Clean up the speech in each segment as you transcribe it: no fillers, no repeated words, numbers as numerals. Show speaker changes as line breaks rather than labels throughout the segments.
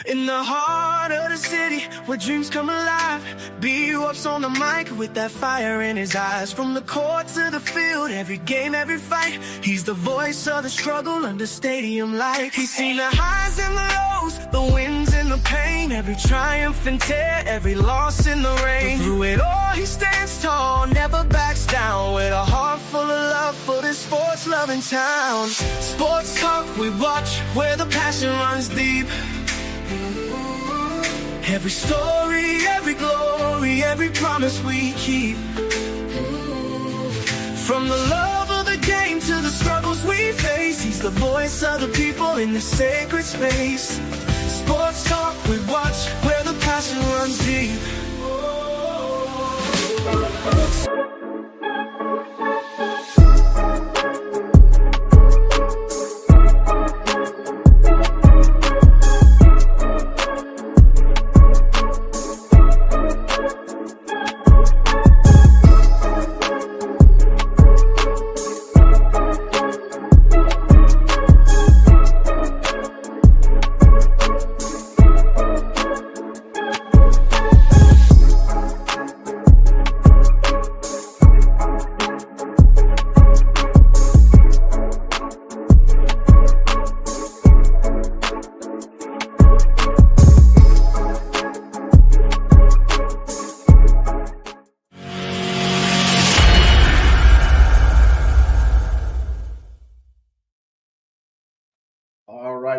In the heart of the city, where dreams come alive, B up's on the mic with that fire in his eyes. From the court to the field, every game, every fight, he's the voice of the struggle under stadium lights. He's seen the highs and the lows, the wins and the pain, every triumph and tear, every loss in the rain. But through it all, he stands tall, never backs down, with a heart full of love for this sports-loving town. Sports talk we watch, where the passion runs deep. Every story, every glory, every promise we keep. From the love of the game to the struggles we face, he's the voice of the people in the sacred space. Sports talk we watch, where the passion runs deep.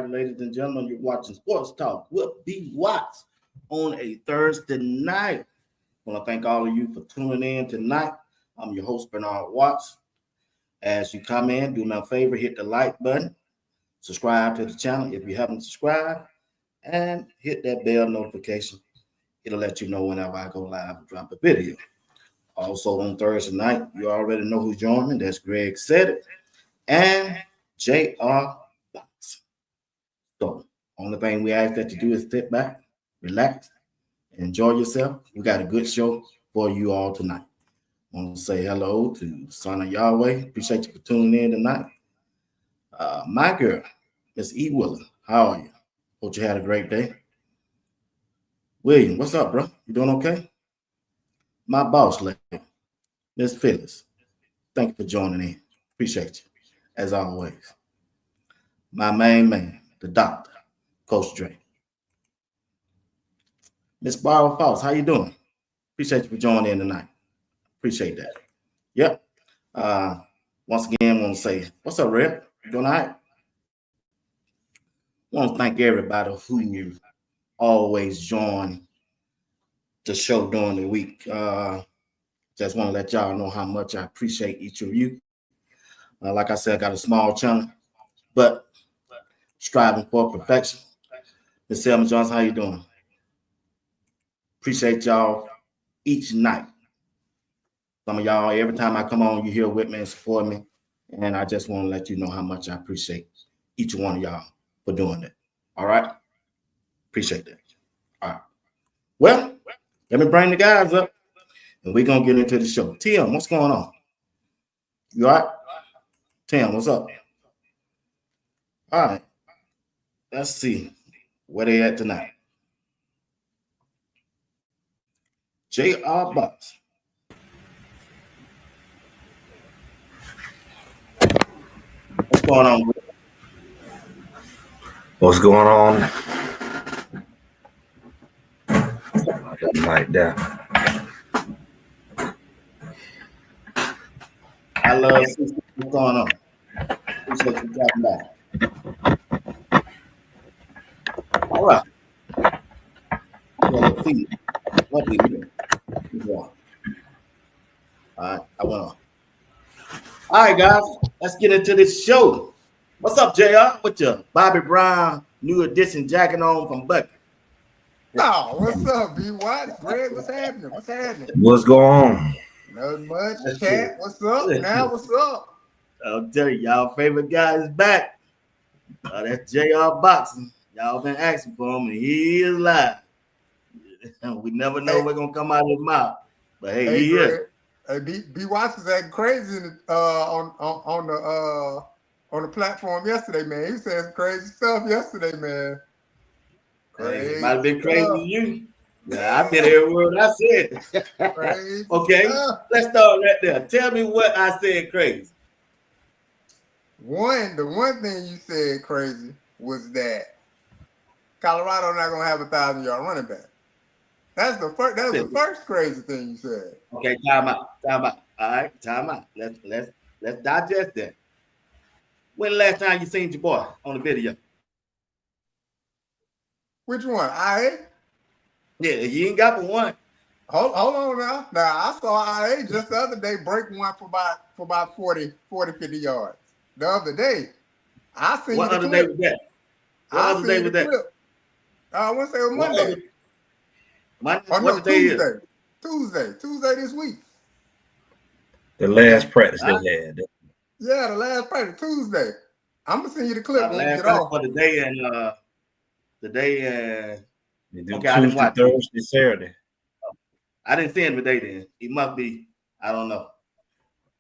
Ladies and gentlemen, you're watching Sports Talk with B. Watts on a Thursday night. I want to thank all of you for tuning in tonight. I'm your host, Bernard Watts. As you come in, do me a favor, hit the like button, subscribe to the channel if you haven't subscribed, and hit that bell notification. It'll let you know whenever I go live and drop a video. Also on Thursday night, you already know who's joining me. That's Greg Said It and J.R. So, only thing we ask that you do is sit back, relax, enjoy yourself. We got a good show for you all tonight. I want to say hello to Son of Yahweh. Appreciate you for tuning in tonight. My girl, Miss E. Willer, how are you? Hope you had a great day. William, what's up, bro? You doing okay? My boss lady, Miss Phyllis, thank you for joining in. Appreciate you, as always. My main man, the doctor, Coach Dre. Miss Barbara Foss, how you doing? Appreciate you for joining in tonight. Appreciate that. Yep. Once again, I want to say, what's up, Rep? You doing all right? I want to thank everybody who always join the show during the week. Just want to let y'all know how much I appreciate each of you. Like I said, I got a small channel, but striving for perfection. Miss Selma Johnson, how you doing? Appreciate y'all each night. Some of y'all, every time I come on, you here with me and support me. And I just want to let you know how much I appreciate each one of y'all for doing that. All right? Appreciate that. All right. Well, let me bring the guys up, and we're going to get into the show. Tim, what's going on? You all right? Tim, what's up? All right. Let's see where they at tonight. J.R. Bucks. What's going on?
What's going on? I got the mic down.
I love what's going on. Appreciate you dropping by. All right. Well, let's see what we do. All right, I went on. All right, guys, let's get into this show. What's up, JR? With your Bobby Brown new edition jacket on from Bucky?
Oh, what's up, B. Watt? Greg, what's happening? What's happening?
What's going on?
Nothing much. Cat, what's up? Now, what's up?
I'll tell you, y'all favorite guy is back. That's JR Boxing. Y'all been asking for him, and he is live. We never know what's gonna come out of his mouth, but hey, he is.
Hey, B. Watts was acting crazy on the platform yesterday, man. He said some crazy stuff yesterday, man.
Hey, it might have been crazy to you. Yeah, I did every word I said. Okay, let's start right there. Tell me what I said crazy.
The one thing you said crazy was that Colorado not gonna have a 1,000-yard running back. That's the first. That was the first crazy thing you said.
Okay, time out. All right, time out. Let's digest that. When the last time you seen your boy on the video?
Which one? IA?
Yeah, you ain't got but one.
Hold on now. Now I saw IA just the other day break one for about 40, 50 yards. The other day. I seen
What
the
other
clip.
day was that?
What other day was that? Clip. I want to say it was Monday.
What day
Tuesday.
is?
Tuesday this week.
The last practice they had.
Yeah, the last practice, Tuesday. I'm gonna send you the clip.
Last practice for the day and
okay, I didn't watch Thursday, Saturday.
I didn't see him today. Then he must be. I don't know.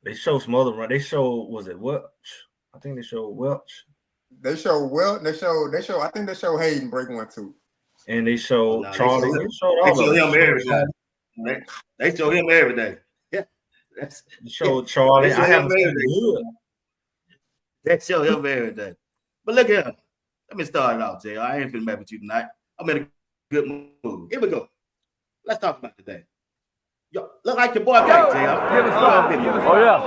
They show some other run. They show was it Welch? I think they showed Welch.
They show Welch. They show. I think they show Hayden break one too.
And they show Charlie.
They show him every day. They show him every day. Yeah,
they show Charlie. I haven't seen good.
They show him every day. But look here. Let me start it off, Jay. I ain't finna mess with you tonight. I'm in a good mood. Here we go. Let's talk about today. Yo, look like your boy back, Jay.
Oh yeah.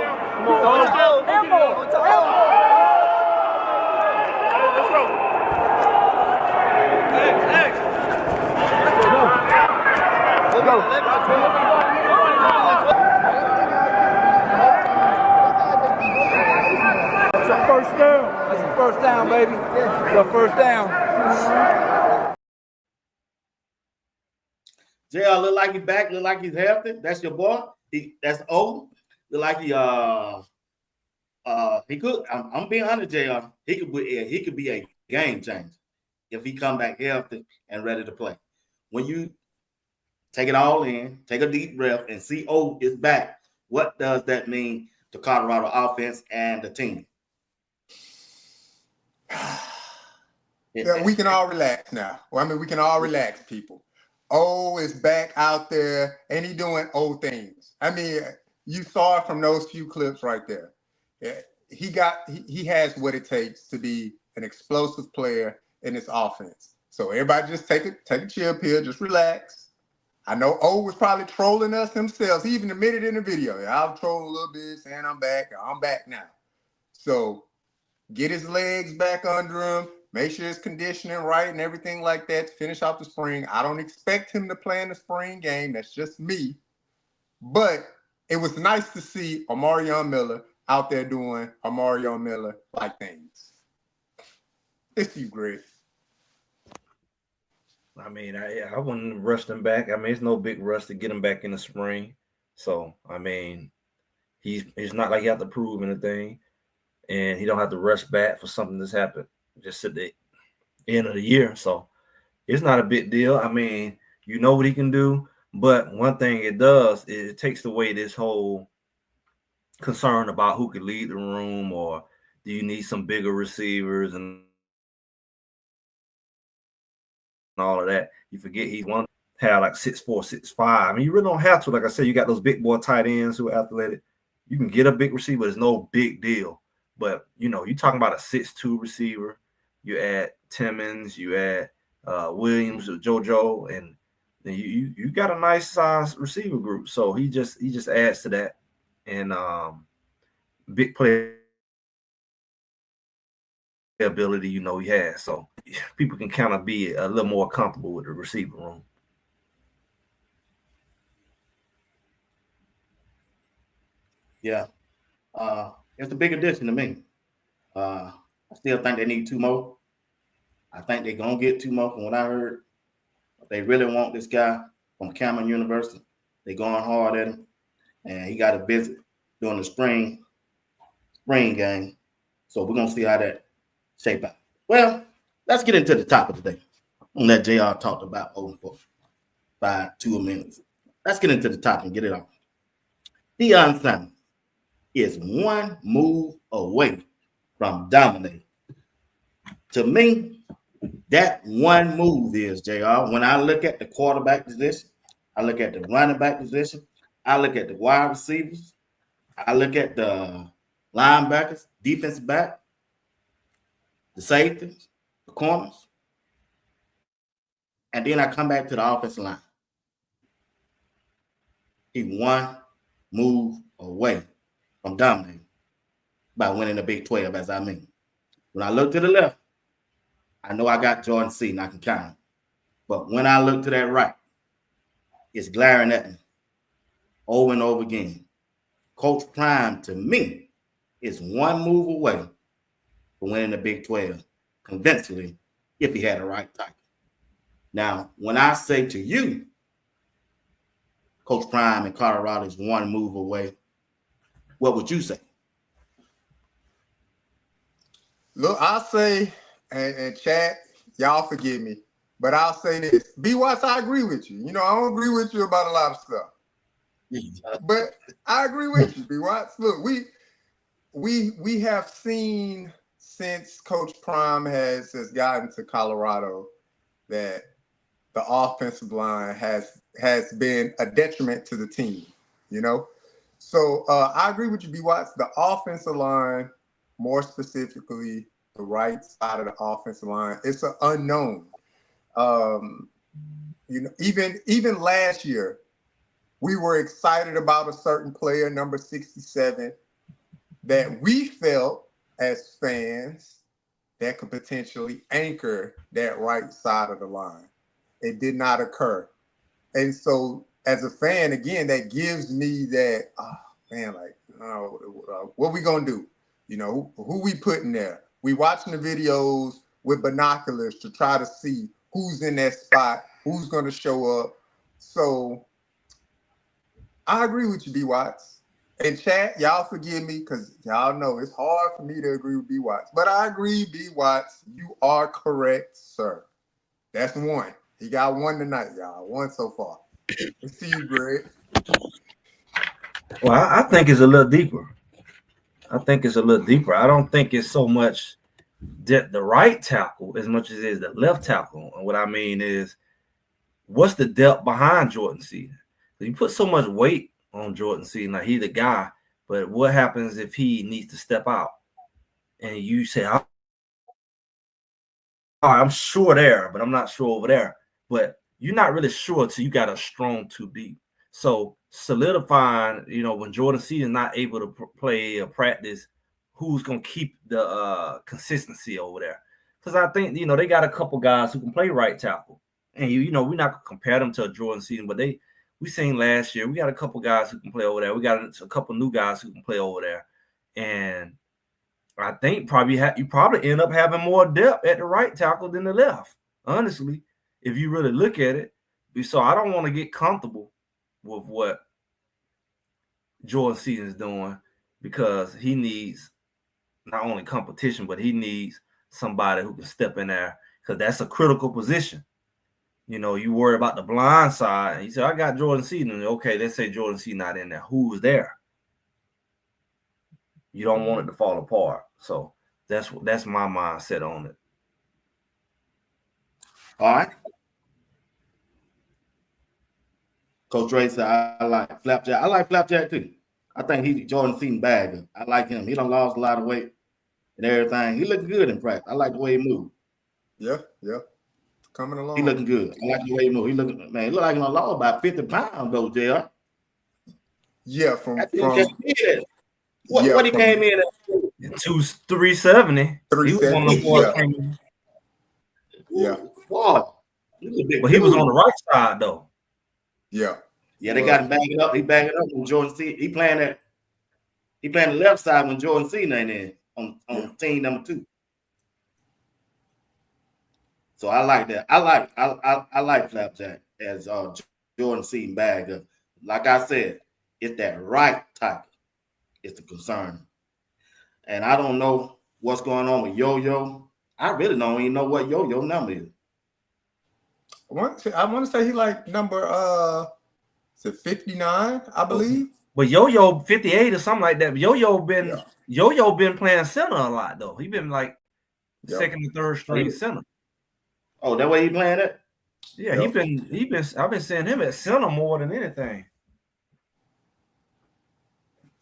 Come on. Let's go. That's a first down. That's a first down, baby. The first down.
JR look like he's back, look like he's healthy. That's your boy. That's old. Look like he could. I'm being honest, JR. He could be a game changer if he come back healthy and ready to play. When you take it all in, take a deep breath, and see O is back, what does that mean to Colorado offense and the team?
Yeah, we can all relax now. Well, I mean, we can all relax, people. O is back out there, and he doing O things. I mean, you saw it from those few clips right there. Yeah, he has what it takes to be an explosive player in this offense. So everybody just take a chill pill, just relax. I know O was probably trolling us himself. He even admitted in the video, I'll troll a little bit, saying I'm back now. So get his legs back under him, make sure his conditioning right and everything like that to finish off the spring. I don't expect him to play in the spring game. That's just me. But it was nice to see Omar Miller out there doing Omar Miller like things. It's you, Greg.
I mean, I wouldn't rush them back. I mean, it's no big rush to get him back in the spring. So, I mean, he's not like he have to prove anything, and he don't have to rush back for something that's happened just at the end of the year. So, it's not a big deal. I mean, you know what he can do, but one thing it does is it takes away this whole concern about who could lead the room or do you need some bigger receivers and all of that. You forget he's one have like 6'4", 6'5". I mean, you really don't have to. Like I said, you got those big boy tight ends who are athletic. You can get a big receiver. It's no big deal. But, you know, you're talking about a 6'2" receiver. You add Timmons, you add Williams or JoJo, and you got a nice size receiver group. So he just adds to that. And big play ability, you know, he has. So people can kind of be a little more comfortable with the receiver room.
Yeah. It's a big addition to me. I still think they need two more. I think they're going to get two more from what I heard. They really want this guy from Cameron University. They're going hard at him. And he got a visit during the spring game. So we're going to see how that shape out. Well, let's get into the topic today. I'm going to let JR talk about over for 2 minutes. Let's get into the topic and get it on. Deion Sanders is one move away from dominating. To me, That one move is, JR. When I look at the quarterback position, I look at the running back position, I look at the wide receivers, I look at the linebackers, defensive back, the safeties, the corners, and then I come back to the offensive line. He one move away from dominating by winning the Big 12, as I mean. When I look to the left, I know I got Jordan Seaton, I can count him. But when I look to that right, it's glaring at me over and over again. Coach Prime, to me, is one move away from winning the Big 12 convincingly if he had the right title. Now, when I say to you, Coach Prime in Colorado is one move away, what would you say?
Look, I'll say, and chat, y'all forgive me, but I'll say this. B. Watts, I agree with you. You know, I don't agree with you about a lot of stuff. But I agree with you, B. Watts. Look, we have seen since Coach Prime has gotten to Colorado that the offensive line has been a detriment to the team, you know? So I agree with you, B. Watts. The offensive line, more specifically, the right side of the offensive line, it's an unknown. You know, even last year, we were excited about a certain player, number 67, that we felt as fans that could potentially anchor that right side of the line. It did not occur. And so as a fan, again, that gives me that, what we going to do? You know, who we putting there? We watching the videos with binoculars to try to see who's in that spot, who's going to show up. So I agree with you, B. Watts. And chat, y'all forgive me because y'all know it's hard for me to agree with B. Watts. But I agree, B. Watts. You are correct, sir. That's one. He got one tonight, y'all. One so far. Let's see you, Greg.
Well, I think it's a little deeper. I don't think it's so much the right tackle as much as it is the left tackle. And what I mean is, what's the depth behind Jordan Seaton? You put so much weight on Jordan Seaton, like he's the guy, but what happens if he needs to step out? And you say, I'm sure there, but I'm not sure over there. But you're not really sure until you got a strong 2 deep. So solidifying, you know, when Jordan Seaton is not able to play or practice, who's going to keep the consistency over there? Because I think, you know, they got a couple guys who can play right tackle. And, you know, we're not going to compare them to a Jordan Seaton, but we seen last year, we got a couple guys who can play over there. We got a couple new guys who can play over there. And I think you probably end up having more depth at the right tackle than the left, honestly, if you really look at it. So I don't want to get comfortable with what Jordan Seaton is doing because he needs not only competition, but he needs somebody who can step in there because that's a critical position. You know, you worry about the blind side. And you say, I got Jordan Seaton. Okay, let's say Jordan Seaton not in there. Who's there? You don't want it to fall apart. So that's my mindset on it.
All right. Coach Ray said, I like Flapjack. I like Flapjack too. I think he's Jordan Seaton bagger. I like him. He done lost a lot of weight and everything. He looking good in practice. I like the way he moved.
Yeah. Coming along.
He looking good. I like the way he moved. He look like he done lost about 50 pounds though, JR.
Yeah,
what he came in
at 370. He was on the fourth.
Yeah.
Wow.
But he was on the right side though.
Yeah.
Yeah, they got him banging up. He banging up when Jordan Seaton. He playing the left side when Jordan Seaton ain't in on team number 2. So I like that. I like Flapjack as Jordan Seaton bagger. Like I said, it's that right tackle is the concern. And I don't know what's going on with Yo-Yo. I really don't even know what Yo-Yo number is.
I want to say he like number 59, I believe.
But Yo-Yo 58 or something like that. Yo-Yo been playing center a lot though. He been like second and third string center.
Oh, that way he playing it?
Yeah, I've been seeing him at center more than anything.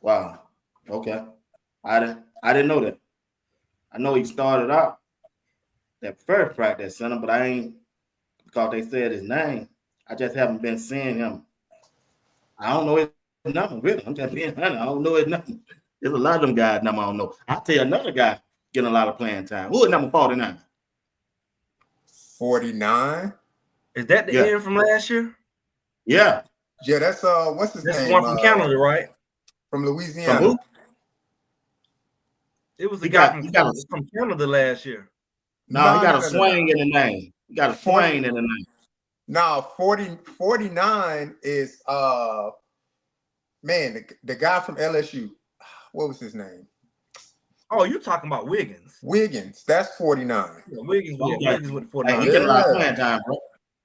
Wow. Okay. I didn't know that. I know he started out that first practice center, but I ain't, because they said his name. I just haven't been seeing him. I don't know his number, really. I'm just being honest. I don't know his number. There's a lot of them guys number I don't know. I'll tell you another guy getting a lot of playing time. Who is number 49?
49?
Is that the end from last year?
Yeah.
Yeah, that's what's his name?
That's one from Canada, right?
From Louisiana.
From who?
It was the guy from Canada last year.
No, he got a swing in the name. He got a swing in the name.
No, 49 is man, the guy from LSU. What was his name?
Oh, you're talking about Wiggins.
Wiggins, that's 49.
Yeah, Wiggins with 49.
Hey, he getting a lot of playing time, bro.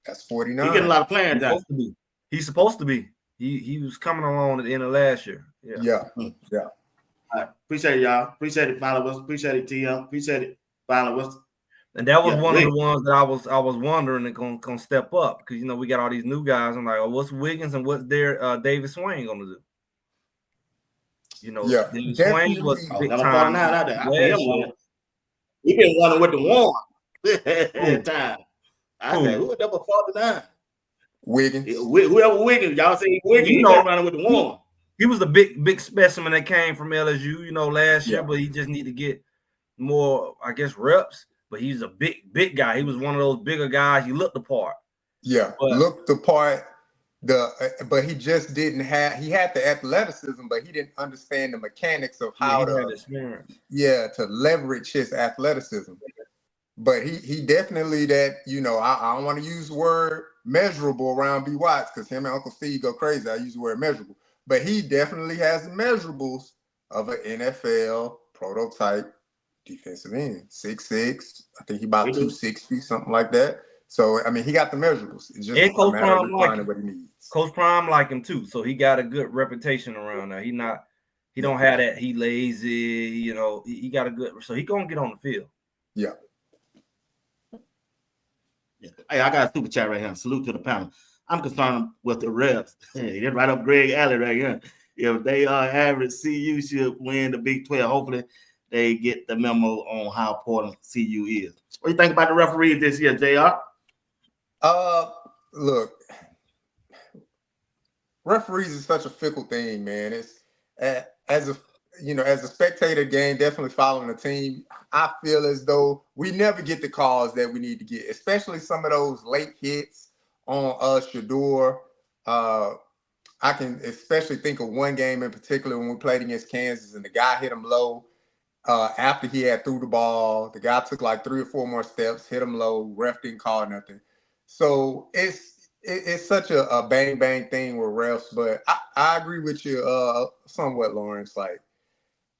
That's 49.
He getting a lot of playing time.
He's supposed to be. He was coming along at the end of last year.
Yeah.
All right. Appreciate it, y'all. Appreciate it, finally. Appreciate it, TM. Appreciate it, finally.
And that was one of the ones that I was wondering and gonna step up, because we got all these new guys. I'm like, oh, what's Wiggins and what's their David Swain gonna do? David Swain was big time.
He been running with the one time. I said, who number 49?
Wiggins.
Whoever Wiggins, y'all say Wiggins. He running with the one.
He was the big specimen that came from LSU, last year, but he just need to get more, I guess, reps. But he's a big guy. He was one of those bigger guys. He looked the part.
Yeah, looked the part. But he just didn't have. He had the athleticism, but he didn't understand the mechanics of how to leverage his athleticism. But he definitely that. I don't want to use the word measurable around B. Watts, because him and Uncle Steve go crazy. I use the word measurable, but he definitely has the measurables of an NFL prototype defensive end. 6'6". I think he about 260, something like that. So I mean, he got the measurables. It's just a matter of finding what he needs.
Coach Prime like him too, so he got a good reputation around there. He don't have that. He lazy, He got a good, so he gonna get on the field.
Yeah.
Hey, I got a super chat right here. Salute to the panel. I'm concerned with the refs. They're right up Greg Alley right here. If they are average, CU should win the Big 12. Hopefully, they get the memo on how important CU is. What do you think about the referees this year, JR?
Look, referees is such a fickle thing, man. It's as a spectator game, definitely following the team, I feel as though we never get the calls that we need to get, especially some of those late hits on Shador. I can especially think of one game in particular when we played against Kansas and the guy hit him low. After he had threw the ball, the guy took like 3 or 4 more steps, hit him low, ref didn't call nothing. So it's such a bang bang thing with refs, but I agree with you somewhat, Lawrence. Like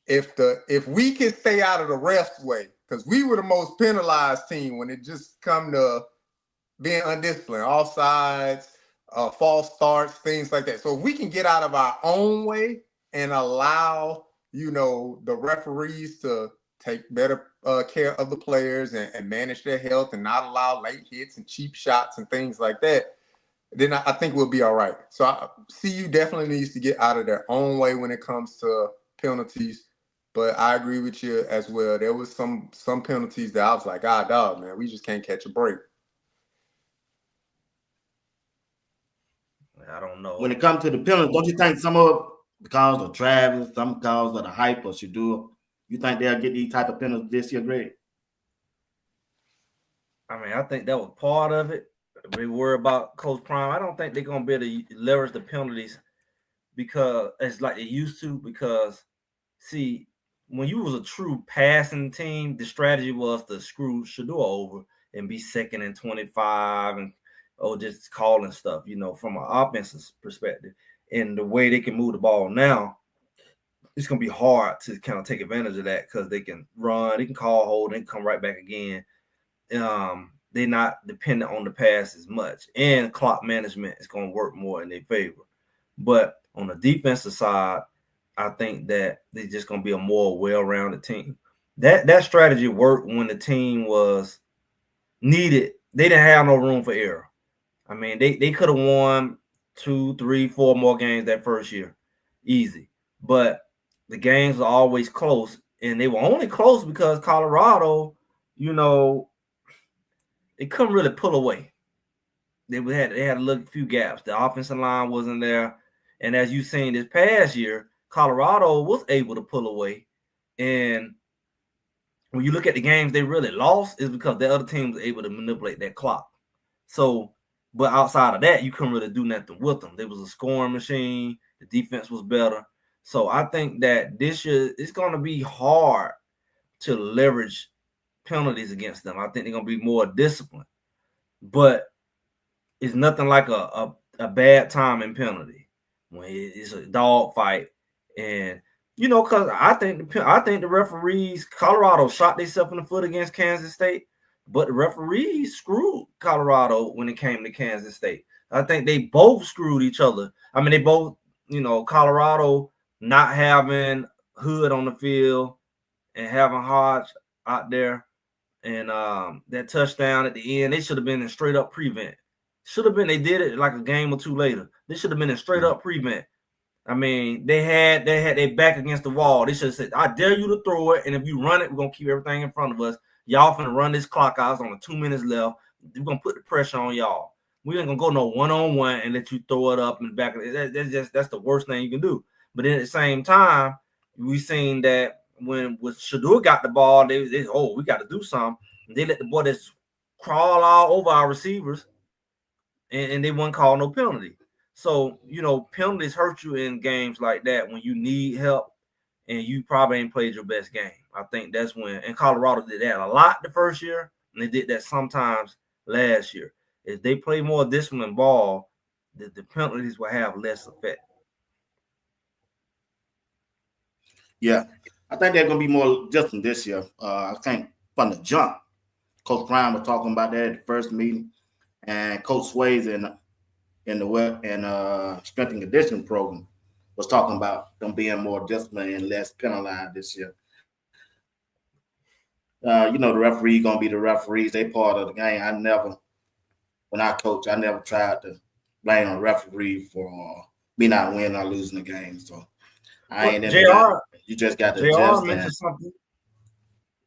if we can stay out of the refs' way, because we were the most penalized team when it just come to being undisciplined, offsides, false starts, things like that. So if we can get out of our own way and allow the referees to take better care of the players and manage their health and not allow late hits and cheap shots and things like that, then I think we'll be all right. So CU definitely needs to get out of their own way when it comes to penalties. But I agree with you as well. There was some penalties that I was like, dog, man, we just can't catch a break.
I don't know.
When it comes to the penalties, don't you think some of because of Travis, some because of the hype or Shador, you think they'll get these type of penalties this year, Greg?
I mean, I think that was part of it. We worry about Coach Prime. I don't think they're going to be able to leverage the penalties because it's like they used to. Because, see, when you was a true passing team, the strategy was to screw Shador over and be second and 25 and just calling stuff, from an offensive perspective. And the way they can move the ball now, it's going to be hard to kind of take advantage of that because they can run, they can call hold, they can come right back again. They're not dependent on the pass as much. And clock management is going to work more in their favor. But on the defensive side, I think that they're just going to be a more well-rounded team. That strategy worked when the team was needed they didn't have no room for error. I mean, they could have won 2, 3, 4 more games that first year, easy. But the games are always close, and they were only close because Colorado, you know, they couldn't really pull away. They had a little few gaps. The offensive line wasn't there, and as you've seen this past year, Colorado was able to pull away. And when you look at the games they really lost, is because the other team was able to manipulate that clock. So, but outside of that, you couldn't really do nothing with them. There was a scoring machine. The defense was better. So I think that this year it's going to be hard to leverage penalties against them. I think they're going to be more disciplined. But it's nothing like a bad timing penalty when it's a dog fight. And you know, because I think the referees, Colorado shot themselves in the foot against Kansas State, but the referees screwed Colorado when it came to Kansas State. I think they both screwed each other. I mean, they both, you know, Colorado not having Hood on the field and having Hodge out there, and that touchdown at the end, they should have been in straight up prevent. Should have been. They did it like a game or two later. They should have been in straight up prevent. I mean, they had their back against the wall. They should have said, "I dare you to throw it, and if you run it, we're gonna keep everything in front of us. Y'all finna run this clock out. It's only 2 minutes left. We're gonna put the pressure on y'all. We ain't gonna go no 1-on-1 and let you throw it up in the back of it. That's the worst thing you can do. But then at the same time, we seen that when Shador got the ball, they we got to do something. And they let the boy just crawl all over our receivers, and they wouldn't call no penalty. So, you know, penalties hurt you in games like that when you need help and you probably ain't played your best game. I think that's when, and Colorado did that a lot the first year, and they did that sometimes last year. If they play more disciplined ball, the penalties will have less effect.
Yeah, I think they're going to be more disciplined this year. I think from the jump, Coach Brown was talking about that at the first meeting, and Coach Swayze in the strength and conditioning program was talking about them being more disciplined and less penalized this year. You know, the referee gonna be the referees. They part of the game. When I coach, I never tried to blame a referee for me not winning or losing the game. So I ain't into that. You just got to adjust.
mentioned something.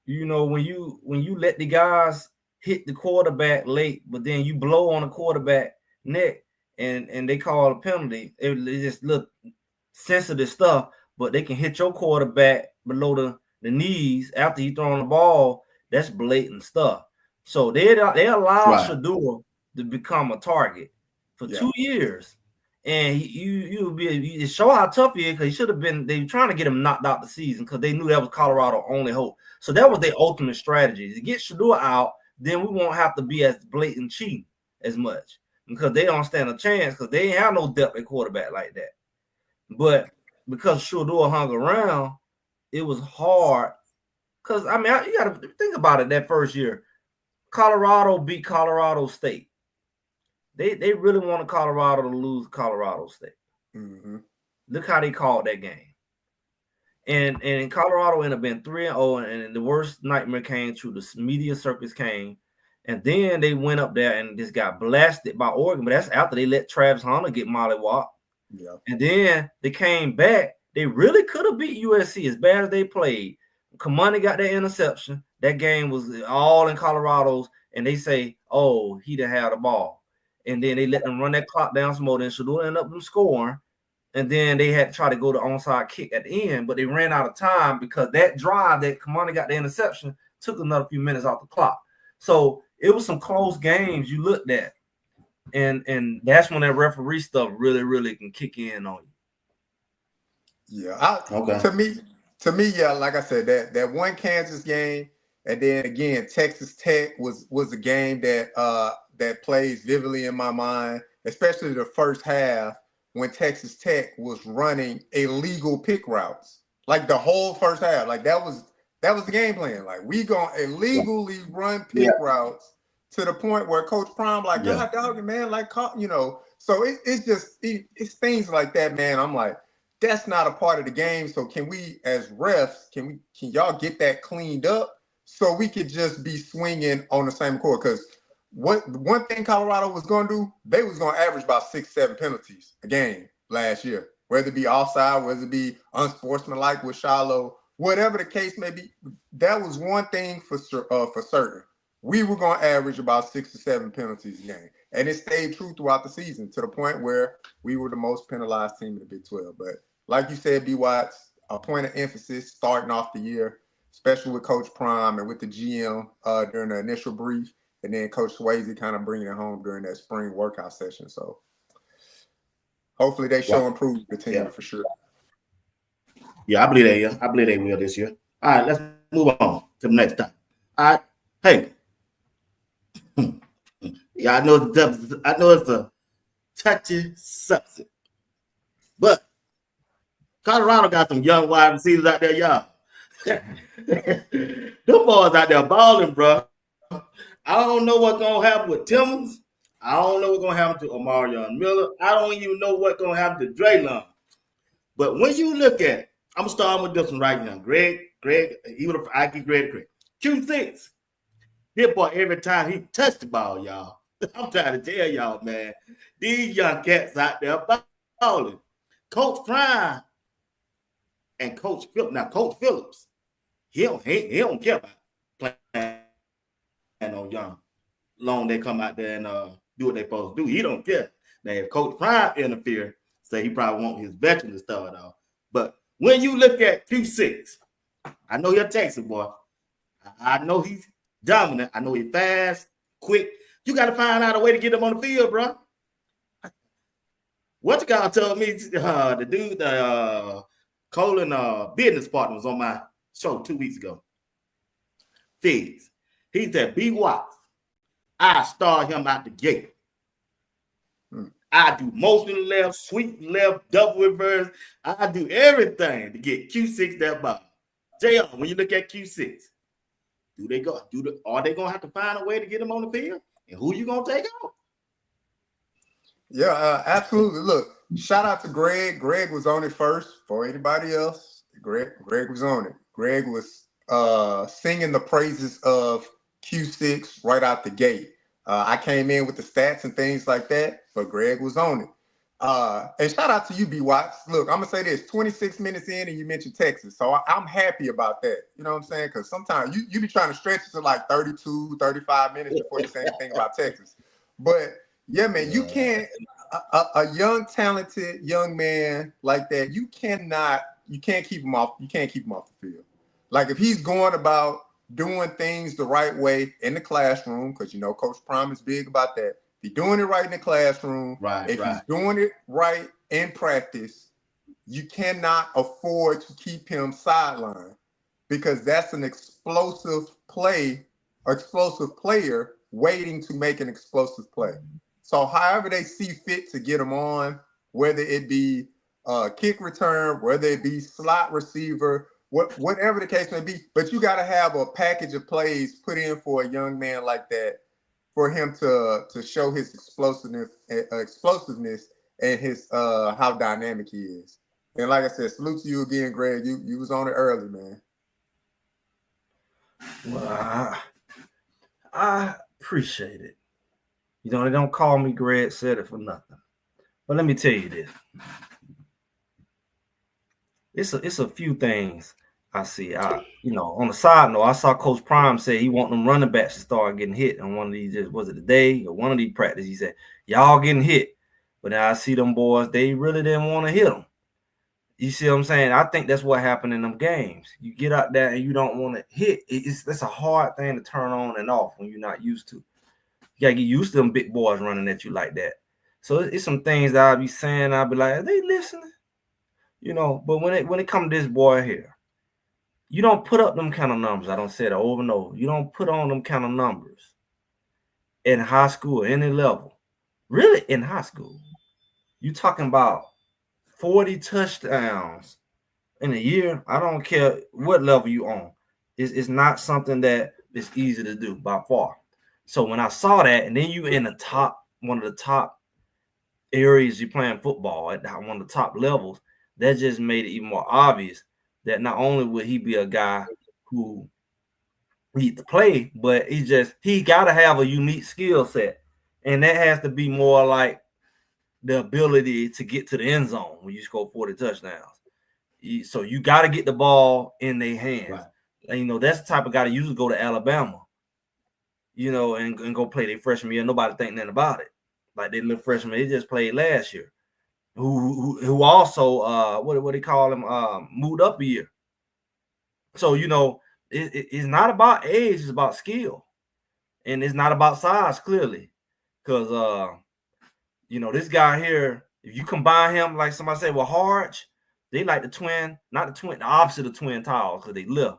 You know, when you let the guys hit the quarterback late, but then you blow on the quarterback neck, and they call a penalty. It just look sensitive stuff, but they can hit your quarterback below the knees after he throwing the ball. That's blatant stuff. So they allowed Shador to become a target for 2 years, and you show how tough he is, because he should have been. They were trying to get him knocked out the season because they knew that was Colorado only hope. So that was their ultimate strategy, to get Shador out. Then we won't have to be as blatant cheating as much, because they don't stand a chance, because they ain't have no depth at quarterback like that. But because Shador hung around, it was hard. Because, I mean, you got to think about it. That first year, Colorado beat Colorado State. They really wanted Colorado to lose Colorado State.
Mm-hmm.
Look how they called that game. And Colorado ended up being 3-0, and the worst nightmare came through. The media circus came, and then they went up there and just got blasted by Oregon. But that's after they let Travis Hunter get mollywopped.
Yeah.
And then they came back. They really could have beat USC as bad as they played. Kamani got that interception. That game was all in Colorado's, and they say, "Oh, he didn't have the ball." And then they let them run that clock down some more. Then Shador ended up scoring. And then they had to try to go to onside kick at the end, but they ran out of time because that drive that Kamani got the interception took another few minutes off the clock. So it was some close games you looked at, and that's when that referee stuff really, really can kick in on you.
Yeah. To me, yeah, like I said, that one Kansas game, and then again, Texas Tech was a game that plays vividly in my mind, especially the first half, when Texas Tech was running illegal pick routes, like the whole first half. Like that was the game plan. Like, we gonna illegally run pick routes to the point where Coach Prime like, God dog, man, like, you know. So it's things like that, man. I'm like, that's not a part of the game. So can we, as refs, can y'all get that cleaned up so we could just be swinging on the same court? Because one thing Colorado was going to do, they was going to average about 6-7 penalties a game last year, whether it be offside, whether it be unsportsmanlike with Shiloh, whatever the case may be. That was one thing for certain. We were going to average about 6 to 7 penalties a game, and it stayed true throughout the season to the point where we were the most penalized team in the Big 12. But like you said, B. Watts, a point of emphasis starting off the year, especially with Coach Prime and with the GM during the initial brief, and then Coach Swayze kind of bringing it home during that spring workout session. So hopefully they show improve the team for sure.
Yeah, I believe they will. I believe they will this year. All right, let's move on to the next time. All right, hey. Yeah, I know it's a touchy subject, but Colorado got some young wide receivers out there, y'all. Them boys out there balling, bro. I don't know what's gonna happen with Timmons. I don't know what's gonna happen to Omar Miller. I don't even know what's gonna happen to Draylon. But when you look at, I'm starting with this one right now. Greg, even if I give Greg credit. Q6. This boy, every time he touched the ball, y'all. I'm trying to tell y'all, man. These young cats out there balling. Coach Prime and Coach Phillips. Now, Coach Phillips, he don't care about playing on young. Long they come out there and do what they supposed to do. He don't care. Now, if Coach Prime interfere, say he probably want his veteran to start off. But when you look at Q6, I know you're a Texas boy. I know he's dominant. I know he's fast, quick. You got to find out a way to get him on the field, bro. What the guy told me, the dude, Colin business partner was on my show 2 weeks ago. Fizz. He said, B. Watts, I start him out the gate. I do motion left, sweep left, double reverse. I do everything to get Q6 that ball. JR, when you look at Q6, are they gonna have to find a way to get him on the field? And who you gonna take out?
Yeah, absolutely. Look, shout out to Greg. Greg was on it first for anybody else. Greg was on it. Greg was singing the praises of Q6 right out the gate. I came in with the stats and things like that, but Greg was on it. And shout out to you, B. Watts. Look, I'm going to say this, 26 minutes in and you mentioned Texas. So I'm happy about that. You know what I'm saying? Because sometimes you be trying to stretch it to like 32, 35 minutes before you say anything about Texas. But yeah, man, you can't, a young, talented young man like that, you can't keep him off the field. Like if he's going about doing things the right way in the classroom, because you know Coach Prime is big about that. If he's doing it right in the classroom, if he's doing it right in practice, you cannot afford to keep him sidelined because that's an explosive player waiting to make an explosive play. So however they see fit to get him on, whether it be kick return, whether it be slot receiver, whatever the case may be, but you got to have a package of plays put in for a young man like that for him to show his explosiveness and his how dynamic he is. And like I said, salute to you again, Greg. You was on it early, man.
Well, I appreciate it. You know, they don't call me Greg said it for nothing. But let me tell you this. It's a few things I see. On the side note, I saw Coach Prime say he want them running backs to start getting hit on one of these. Was it today or one of these practices? He said y'all getting hit, but now I see them boys. They really didn't want to hit them. You see what I'm saying? I think that's what happened in them games. You get out there and you don't want to hit. That's a hard thing to turn on and off when you're not used to. You gotta get used to them big boys running at you like that. So it's some things that I'll be saying. I'll be like, are they listening? You know, but when it comes to this boy here, you don't put up them kind of numbers. I don't say it over and over. You don't put on them kind of numbers in high school, any level. Really, in high school. You talking about 40 touchdowns in a year. I don't care what level you on. It's not something that is easy to do by far. So when I saw that, and then you in the top, one of the top areas you're playing football at one of the top levels, that just made it even more obvious that not only would he be a guy who to play, but he got to have a unique skill set, and that has to be more like the ability to get to the end zone when you score 40 touchdowns. So you got to get the ball in their hands.
Right.
And, that's the type of guy that usually go to Alabama, and go play their freshman year. Nobody think nothing about it. Like they little freshman, they just played last year. Who also what they call him moved up a year. So it's not about age, it's about skill, and it's not about size clearly, because this guy here, if you combine him like somebody said with Harge, they like the opposite of twin towers because they lift.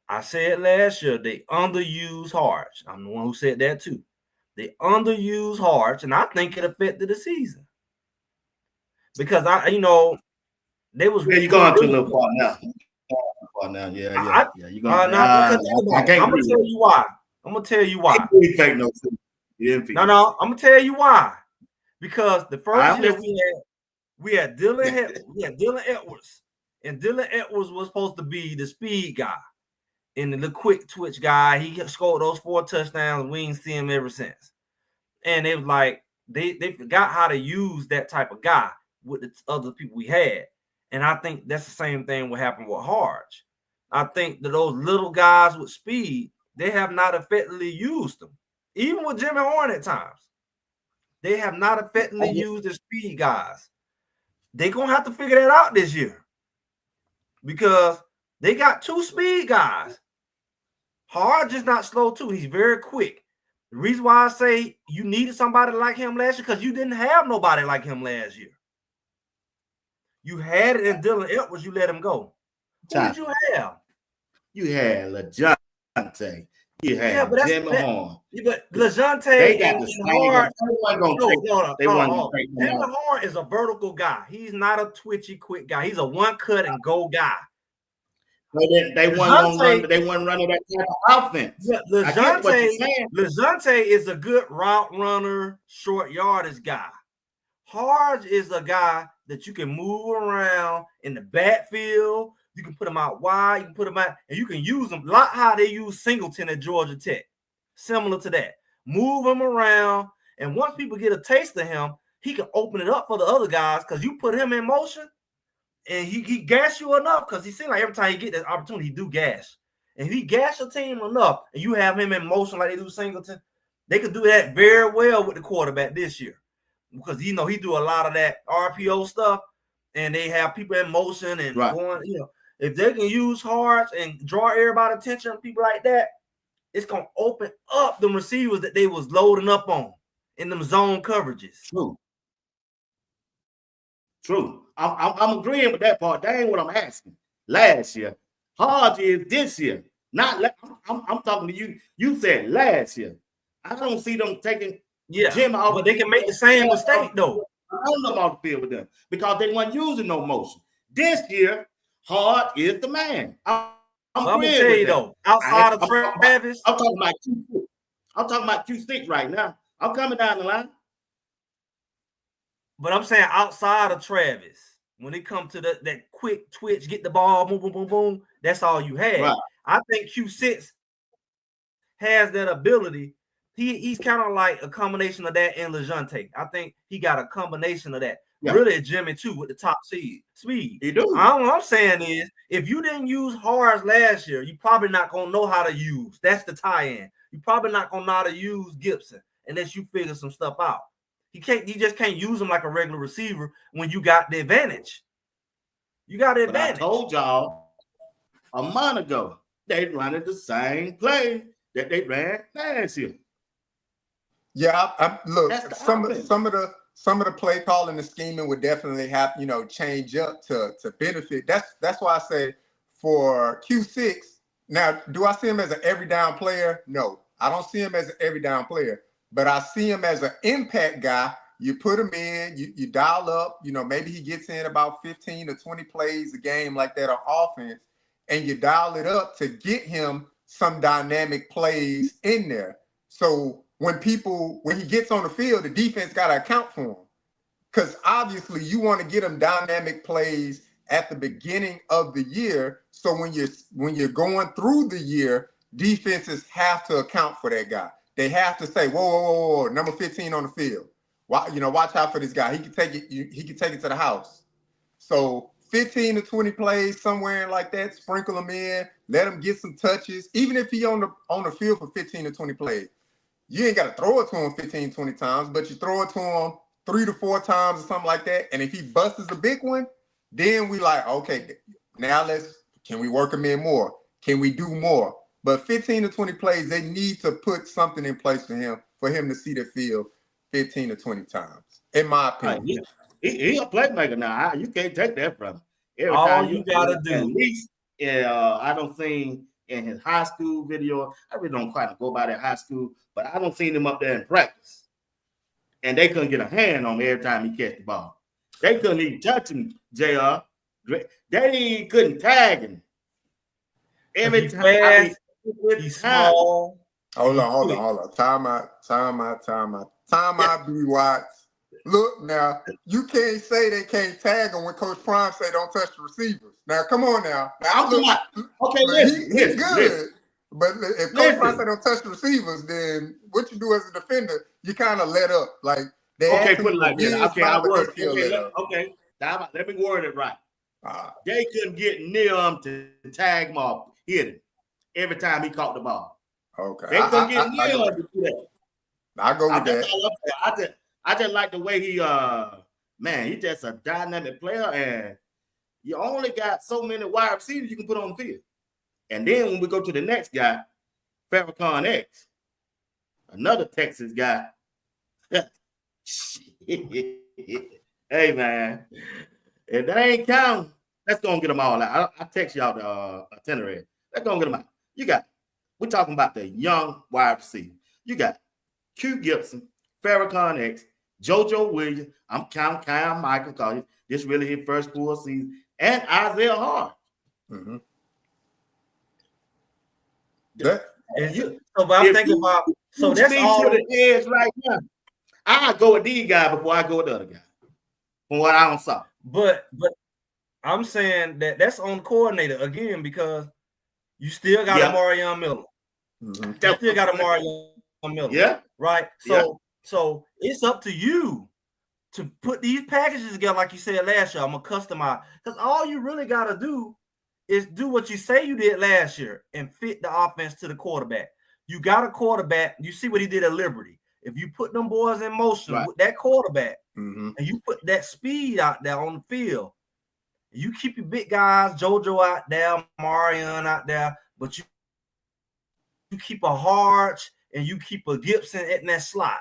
I said last year they underused Harge. I'm the one who said that too. They underused Harge, and I think it affected the season because they was.
Yeah, you're going too little far now. Yeah. You're going.
I'm gonna tell you why. I'm gonna tell you why. No. I'm gonna tell you why. Because the first year we had Dylan Edwards, and Dylan Edwards was supposed to be the speed guy and the quick twitch guy. He scored those 4 touchdowns. We ain't seen him ever since. And it was like they forgot how to use that type of guy with the other people we had. And I think that's the same thing what happened with Harge. I think that those little guys with speed, they have not effectively used them. Even with Jimmy Horn at times. They have not effectively used the speed guys. They're going to have to figure that out this year because they got 2 speed guys. Harge is not slow too. He's very quick. The reason why I say you needed somebody like him last year because you didn't have nobody like him last year. You had it in Dylan Edwards. You let him go. Who did you have?
You had LeJohntay. You had Jimmy Horn.
But LeJohntay and Horn. Jimmy Horn is a vertical guy. He's not a twitchy, quick guy. He's a one-cut and go guy.
They weren't running that type of offense.
LeJohntay is a good route runner, short yardage guy. Harge is a guy that you can move around in the backfield. You can put him out wide. You can put him out, and you can use him like how they use Singleton at Georgia Tech. Similar to that. Move him around, and once people get a taste of him, he can open it up for the other guys because you put him in motion, and he gas you enough because he seems like every time he get that opportunity, he do gas. And if he gas your team enough, and you have him in motion like they do Singleton, they could do that very well with the quarterback this year because he do a lot of that RPO stuff, and they have people in motion and going. If they can use Harge and draw everybody's attention, people like that, it's gonna open up the receivers that they was loading up on in them zone coverages.
True. I'm agreeing with that part. That ain't what I'm asking. Last year, Harge is this year. Not. I'm talking to you. You said last year. I don't see them taking Jim out.
But they can make the same mistake though.
I don't know about the field with them because they weren't using no motion. This year, Harge is the man. I'm
gonna tell you though, outside of Travis,
I'm talking about Q6. I'm talking about Q6 right now. I'm coming down the line.
But I'm saying outside of Travis, when it comes to that quick twitch, get the ball, boom, boom, boom, boom, that's all you had. Right. I think Q6 has that ability. He's kind of like a combination of that and LeJohntay. I think he got a combination of that. Yeah. Really, Jimmy too with the top speed.
He do.
What I'm saying is, if you didn't use Harge last year, you probably not gonna know how to use. That's the tie-in. You probably not gonna know how to use Gibson unless you figure some stuff out. You just can't use him like a regular receiver when you got the advantage. You got the advantage.
I told y'all a month ago they running the same play that they ran last year.
Yeah, look, some of the play calling, the scheming would definitely have change up to benefit. That's why I say for Q6. Now, do I see him as an every down player? No, I don't see him as an every down player, but I see him as an impact guy. You put him in, you dial up. Maybe he gets in about 15 or 20 plays a game like that on offense, and you dial it up to get him some dynamic plays in there. So when he gets on the field, the defense got to account for him. Because obviously you want to get him dynamic plays at the beginning of the year. So when you're going through the year, defenses have to account for that guy. They have to say, whoa, number 15 on the field. Watch out for this guy. He can take it. He can take it to the house. So 15 to 20 plays somewhere like that. Sprinkle him in. Let him get some touches. Even if he on the field for 15 to 20 plays, you ain't got to throw it to him 15, 20 times, but you throw it to him 3 to 4 times or something like that. And if he busts a big one, then we like, okay, now can we work him in more? Can we do more? But 15 to 20 plays, they need to put something in place for him to see the field 15 to 20 times, in my opinion.
He a playmaker now. You can't take that from him. Every
All
time
you gotta do.
At least, I don't think in his high school video, I really don't quite go by that high school, but I don't seen him up there in practice. And they couldn't get a hand on him every time he catch the ball. They couldn't even touch him, JR. They couldn't tag him. Every time.
Fast, he's small.
Hold on. Time out, B. Watts. Look, now, you can't say they can't tag him when Coach Prime say don't touch the receivers. Now, come on now. He's good. Listen. But if Coach Prime say don't touch the receivers, then what you do as a defender, you kind of let up. Like,
put it like that. Okay, let me word it right. They couldn't get near him to tag him off, hit him every time he caught the ball.
Okay.
They couldn't get near him to do that.
I go with that.
I just like the way he he's just a dynamic player, and you only got so many wide receivers you can put on the field. And then when we go to the next guy, Farrakhan X, another Texas guy. Hey man, if they ain't counting, let's go and get them all out. I text y'all the itinerary. Let's go and get them out. We're talking about the young wide receiver. You got Q Gibson, Farrakhan X, JoJo Williams. I'm counting Kyle Michael because this really his first full season, and Isaiah Hart.
Mm-hmm.
I'm thinking about. So that's all
to the edge right now. I go with these guys before I go with the other guy. From what I don't saw.
But I'm saying that's on the coordinator again because you still got Omar Miller.
Mm-hmm.
You still got Omar Miller.
Yeah.
Right. So it's up to you to put these packages together, like you said last year. I'm gonna customize because all you really gotta do is do what you say you did last year and fit the offense to the quarterback. You got a quarterback. You see what he did at Liberty. If you put them boys in motion with that quarterback and you put that speed out there on the field, you keep your big guys, JoJo out there, Marion out there, but you keep a Harch and you keep a Gibson in that slot.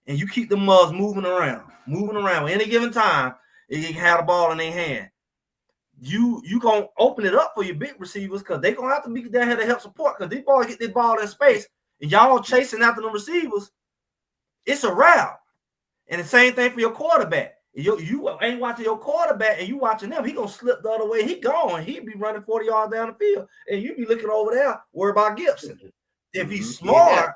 And you keep the mugs moving around. Any given time, they can have the ball in their hand. You gonna open it up for your big receivers because they're gonna have to be down here to help support because these boys get this ball in space and y'all chasing after the receivers. It's a route. And the same thing for your quarterback. You ain't watching your quarterback and you watching him. He gonna slip the other way. He gone. He be running 40 yards down the field, and you be looking over there, worried about Gibson. If he's smart,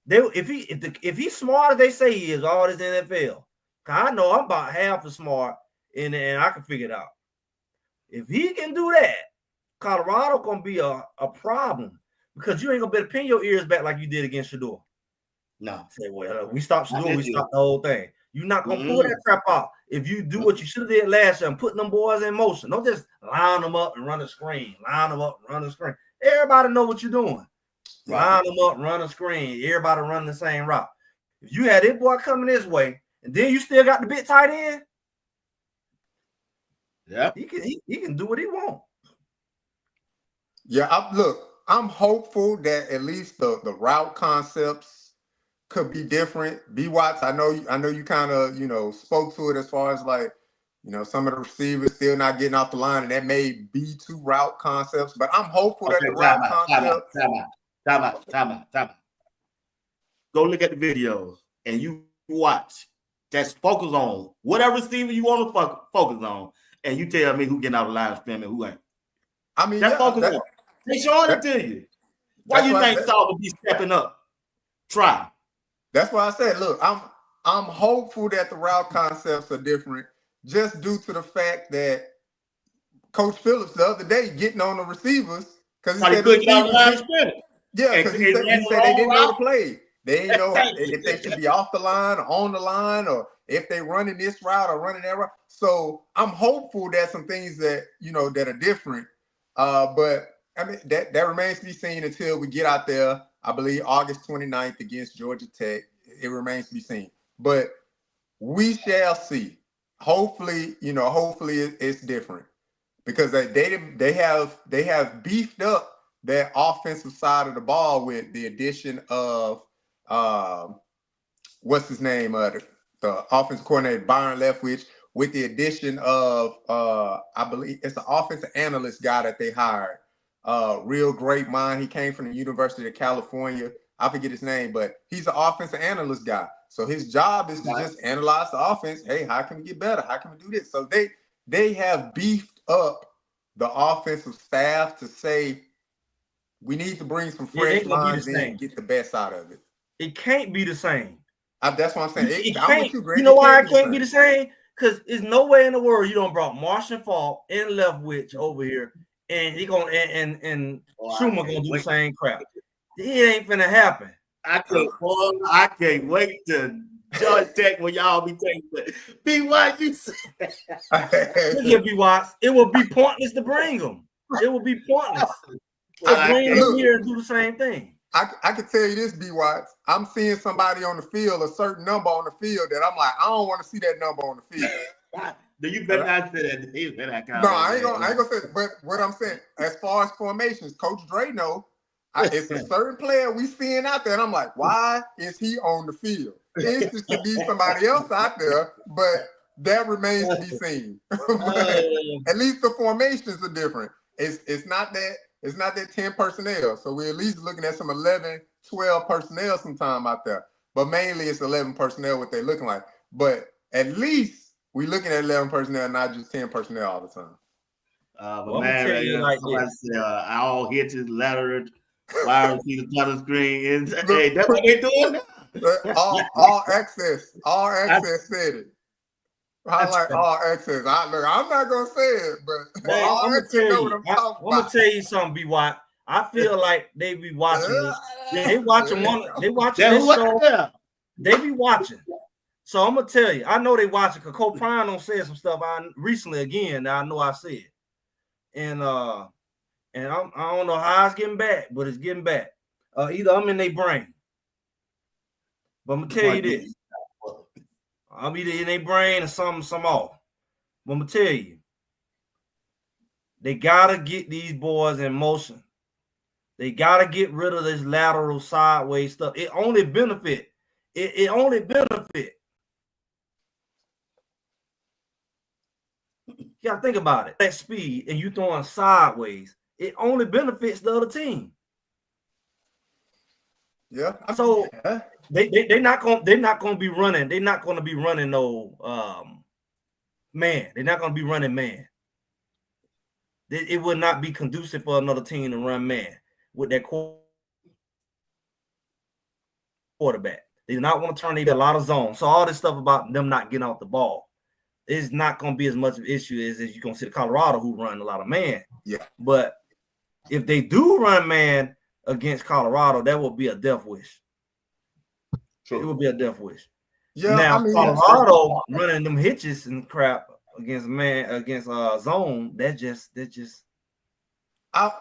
if he's smart as they say he is, all this NFL. Cause I know I'm about half as smart, and I can figure it out. If he can do that, Colorado gonna be a problem because you ain't gonna be able to pin your ears back like you did against Shador.
No.
Say, well, we stopped Shador, we stopped the whole thing. You're not gonna pull that crap out if you do what you should have did last year and putting them boys in motion. Don't just line them up and run a screen. Everybody know what you're doing. Line them up, run a screen. Everybody run the same route. If you had this boy coming this way, and then you still got the big tight end, he can do what he want.
Yeah, I'm hopeful that at least the route concepts could be different. B Watts, I know you kind of spoke to it as far as like some of the receivers still not getting off the line, and that may be two route concepts. But I'm hopeful that the route concepts.
Time out. Go look at the videos and you watch. Just focus on whatever receiver you want to focus on, and you tell me who getting out of the line and who ain't.
I mean,
focus on. They showing it to you. Why you think Saul will be stepping up? Try.
That's why I said, look, I'm hopeful that the route concepts are different, just due to the fact that Coach Phillips the other day getting on the receivers Because
he couldn't get on the line of scrimmage.
Yeah, because he said they didn't know the play. They didn't know if they should be off the line or on the line, or if they running this route or running that route. So I'm hopeful that some things that that are different. But I mean that remains to be seen until we get out there. I believe August 29th against Georgia Tech. It remains to be seen. But we shall see. Hopefully, hopefully it's different, because they have beefed up that offensive side of the ball with the addition of what's his name, the offensive coordinator Byron Leftwich, with the addition of I believe it's an offensive analyst guy that they hired. Real great mind. He came from the University of California. I forget his name, but he's an offensive analyst guy. So his job is to just analyze the offense. Hey, how can we get better? How can we do this? So they have beefed up the offensive staff to say we need to bring some fresh lines in and get the best out of it.
It can't be the same.
That's what I'm saying.
It can't. You know why it can't be the same? Because there's no way in the world you don't brought Marshall Falk and Leftwich over here, and he gonna and Schumer gonna do the same crap. It ain't finna happen.
I can't wait to Georgia Tech when y'all be taking it. B. Watts, you say.
Look at B. Watts. It would be pointless to bring them. It would be pointless to bring them here and do the same thing.
I can tell you this, B. Watts. I'm seeing somebody on the field, a certain number on the field, that I'm like, I don't want to see that number on the field.
You better not say that.
No, I ain't gonna say that. But what I'm saying, as far as formations, Coach Dre know. It's a certain player we seeing out there, and I'm like, why is he on the field? It just could be somebody else out there, but that remains to be seen. At least the formations are different. It's not that 10 personnel. So we're at least looking at some 11, 12 personnel sometime out there. But mainly it's 11 personnel what they're looking like. But at least we're looking at 11 personnel, not just 10 personnel all the time.
But man, all hitches, lateral, wide receiver, touch screen. Hey, that's what they doing now.
all access said it. I like all access. I'm not gonna say it, but
man,
all access know what I'm talking about.
I'm gonna tell you something, B. Watt. I feel like they be watching this. They watching this show. They be watching. So I'm gonna tell you, I know they watching because Cole Prime don't say some stuff recently again that I know I said. And I don't know how it's getting back, but it's getting back. Either I'm in their brain. But I'm gonna tell you this. I'm either in their brain or some off. But I'm gonna tell you, they gotta get these boys in motion. They gotta get rid of this lateral sideways stuff. It only benefit. It only benefit. You gotta think about it. That speed and you throwing sideways, it only benefits the other team.
Yeah.
So they're not gonna be running. They're not gonna be running no man. They're not gonna be running man. It would not be conducive for another team to run man with that quarterback. They do not want to turn a lot of zones. So all this stuff about them not getting off the ball is not going to be as much of an issue as you're going to see the Colorado who run a lot of man.
Yeah.
But if they do run man against Colorado, that will be a death wish. True. It will be a death wish. Yeah. Now, Colorado running them hitches and crap against zone,
I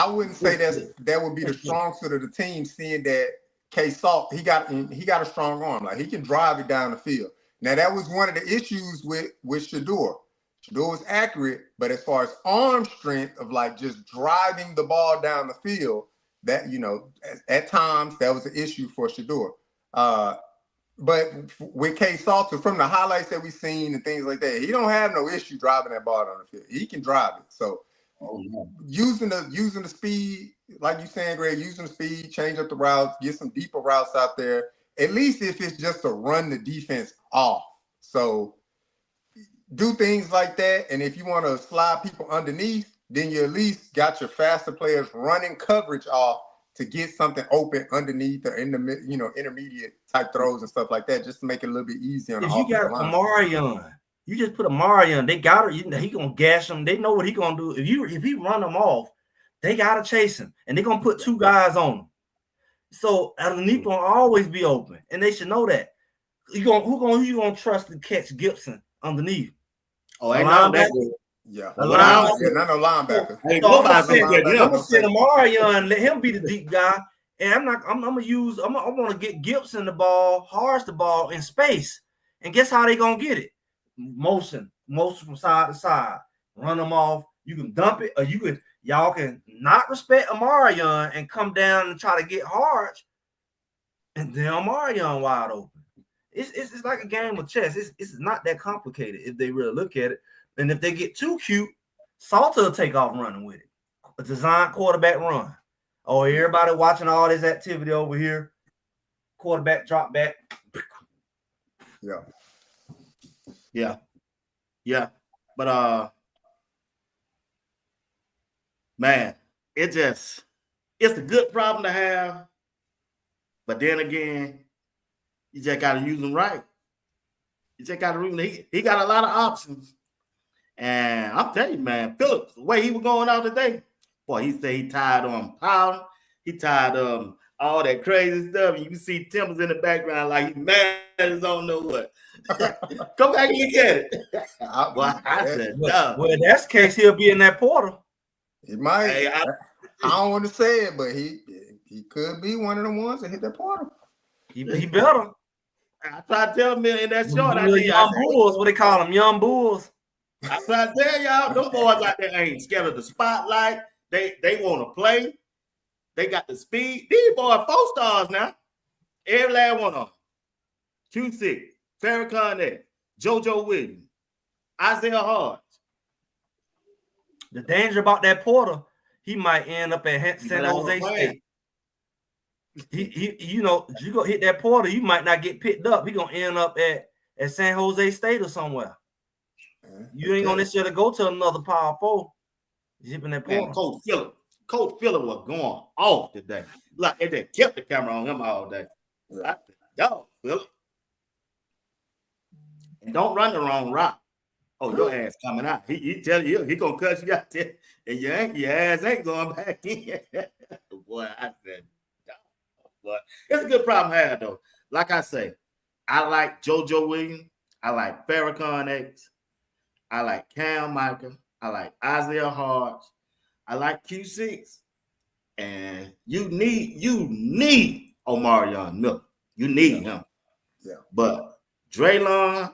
wouldn't say that would be the strong suit of the team, seeing that K-Salt, he got a strong arm. Like, he can drive it down the field. Now, that was one of the issues with Shedeur. Shedeur was accurate, but as far as arm strength of like just driving the ball down the field, that, at times that was an issue for Shedeur. But with K-Salt, from the highlights that we've seen and things like that, he don't have no issue driving that ball down the field. He can drive it. So using the speed, like you saying, Greg, using the speed, change up the routes, get some deeper routes out there, at least if it's just to run the defense off. So do things like that. And if you want to slide people underneath, then you at least got your faster players running coverage off to get something open underneath or in the intermediate type throws and stuff like that, just to make it a little bit easier on the offensive line.
If you got Omarion, you just put Omarion, they got it. He gonna gash them. They know what he gonna do. If he run them off, they gotta chase him, and they're gonna put 2 guys on him. So underneath gonna always be open, and they should know that. Who you gonna trust to catch Gibson underneath?
Oh, ain't none of that good.
Yeah.
A
Not no linebacker.
Hey,
So I'm gonna send Amarion and let him be the deep guy. And I'm gonna get Gibson the ball, Harris the ball in space. And guess how they gonna get it? Motion from side to side. Run them off. You can dump it, or y'all can not respect Amarion and come down and try to get Harris. And then Amarion wide open. It's like a game of chess. It's not that complicated if they really look at it. And if they get too cute, Salter will take off running with it. A design quarterback run. Oh, everybody watching all this activity over here. Quarterback drop back.
Yeah. But man, it's a good problem to have. But then again, you just gotta use them right. You just gotta use them. He got a lot of options. And I'm telling you, man, Phillips, the way he was going out today, boy, he said he tired of pounding. He tired of all that crazy stuff. And you can see Timbers in the background like he's mad as don't know what. Come back and look at it. I said, no.
Well, in that case, he'll be in that portal.
He might. Hey, I don't want to say it, but he could be one of the ones that hit that portal.
He better.
I try to tell him in that short.
Young bulls, what they call them, young bulls.
I try to tell y'all, them boys out there ain't scared of the spotlight. They want to play. They got the speed. These boys 4-stars now. Every last one of them. Q6, Farrakhan, JoJo Williams, Isaiah Hart.
The danger about that porter, he might end up at San Jose State. You go hit that porter, you might not get picked up. He gonna end up at San Jose State or somewhere. You ain't gonna necessarily go to another Power 4. Zipping that porter.
Coach Phillip was going off today. Like they just kept the camera on him all day. I said, yo, Phillip. And don't run the wrong route. Oh, your ass coming out. He tell you he gonna cut you out there, and your ass ain't going back in. Boy, I said, but it's a good problem to have though. Like I say, I like JoJo Williams. I like Farrakhan X. I like Cam Michael. I like Isaiah Hart. I like Q6. And you need Omar Miller. You need him.
Yeah.
But Draylon,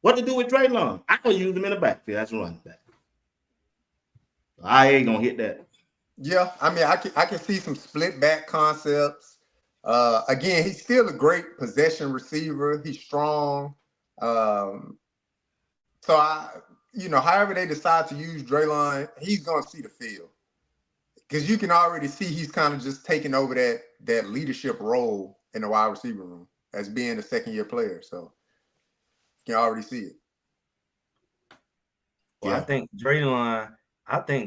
what to do with Draylon? I can use him in the backfield. That's running back. I ain't gonna hit that.
Yeah, I mean, I can see some split back concepts. Again, he's still a great possession receiver. He's strong. So however they decide to use Draylon, he's gonna see the field. Because you can already see he's kind of just taking over that leadership role in the wide receiver room as being a second-year player. So you can already see it.
Well, yeah. I think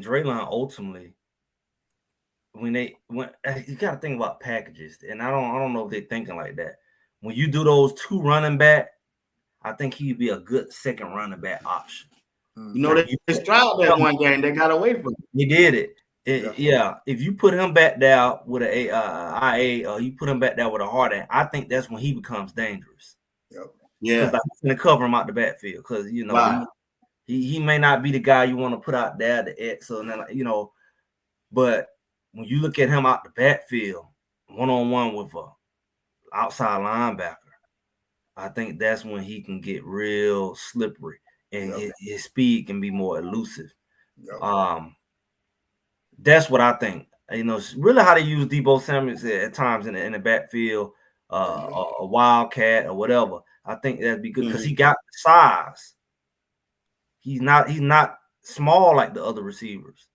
Draylon ultimately, when you got to think about packages, and I don't know if they're thinking like that. When you do those 2 running back, I think he'd be a good second running back option.
They tried that one game. They got away from it.
He did it. Yeah. If you put him back down with an IA, or you put him back down with a hard end, I think that's when he becomes dangerous.
Yep.
Yeah.
Because I'm going to cover him out the backfield because, wow. he may not be the guy you want to put out there, the X, or but when you look at him out the backfield, one-on-one with a outside linebacker, I think that's when he can get real slippery and his speed can be more elusive. Yep. That's what I think. Really how they use Deebo Samuel at times in the backfield, a wildcat or whatever. I think that'd be good because he got the size. He's not small like the other receivers.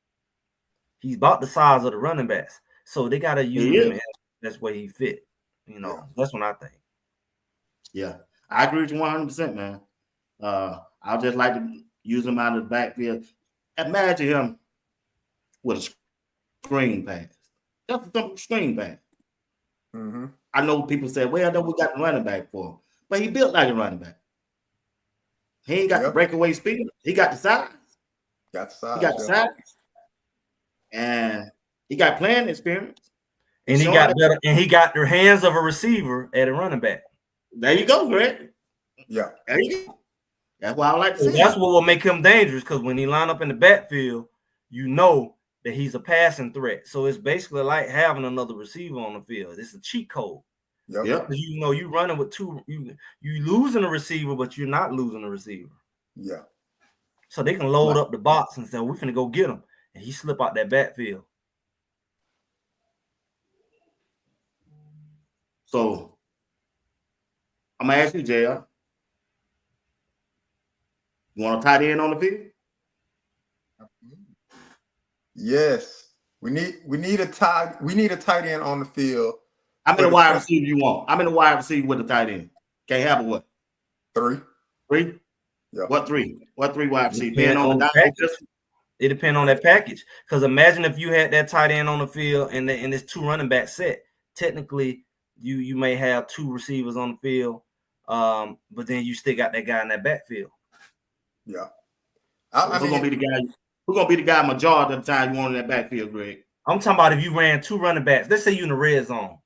He's about the size of the running backs. So they got to use him. That's where he fit. That's what I think.
Yeah, I agree with you 100%, man. I just like to use him out of the backfield. Imagine him with a screen pass. That's a simple screen pass.
Mm-hmm.
I know people say, well, then we got the running back for him. But he built like a running back. He ain't got the breakaway speed. He got the size.
Got the size.
He got the size. And He got playing experience.
And he got better, and he got the hands of a receiver at a running back.
There you go, Greg.
Yeah.
There you go. That's why I like to see.
That's what will make him dangerous, because when he line up in the backfield, you know that he's a passing threat. So it's basically like having another receiver on the field. It's a cheat code.
Yep.
You know, you running with two, you losing a receiver, but you're not losing a receiver.
Yeah.
So they can load up the box and say, we're finna go get him. And he slip out that backfield.
So I'm gonna ask you, JR. You want a tight end on the field?
Yes. We need a tight end on the field.
How many wide receivers you want? How many wide receivers with the tight end? Can't have a what?
3.
3?
Yeah.
What 3? What 3 wide receivers?
It depends on that package. Because imagine if you had that tight end on the field and this 2 running back set. Technically, you may have 2 receivers on the field, but then you still got that guy in that backfield.
Yeah.
Who's gonna be the guy majority of the time you want in that backfield, Greg?
I'm talking about if you ran 2 running backs. Let's say you in the red zone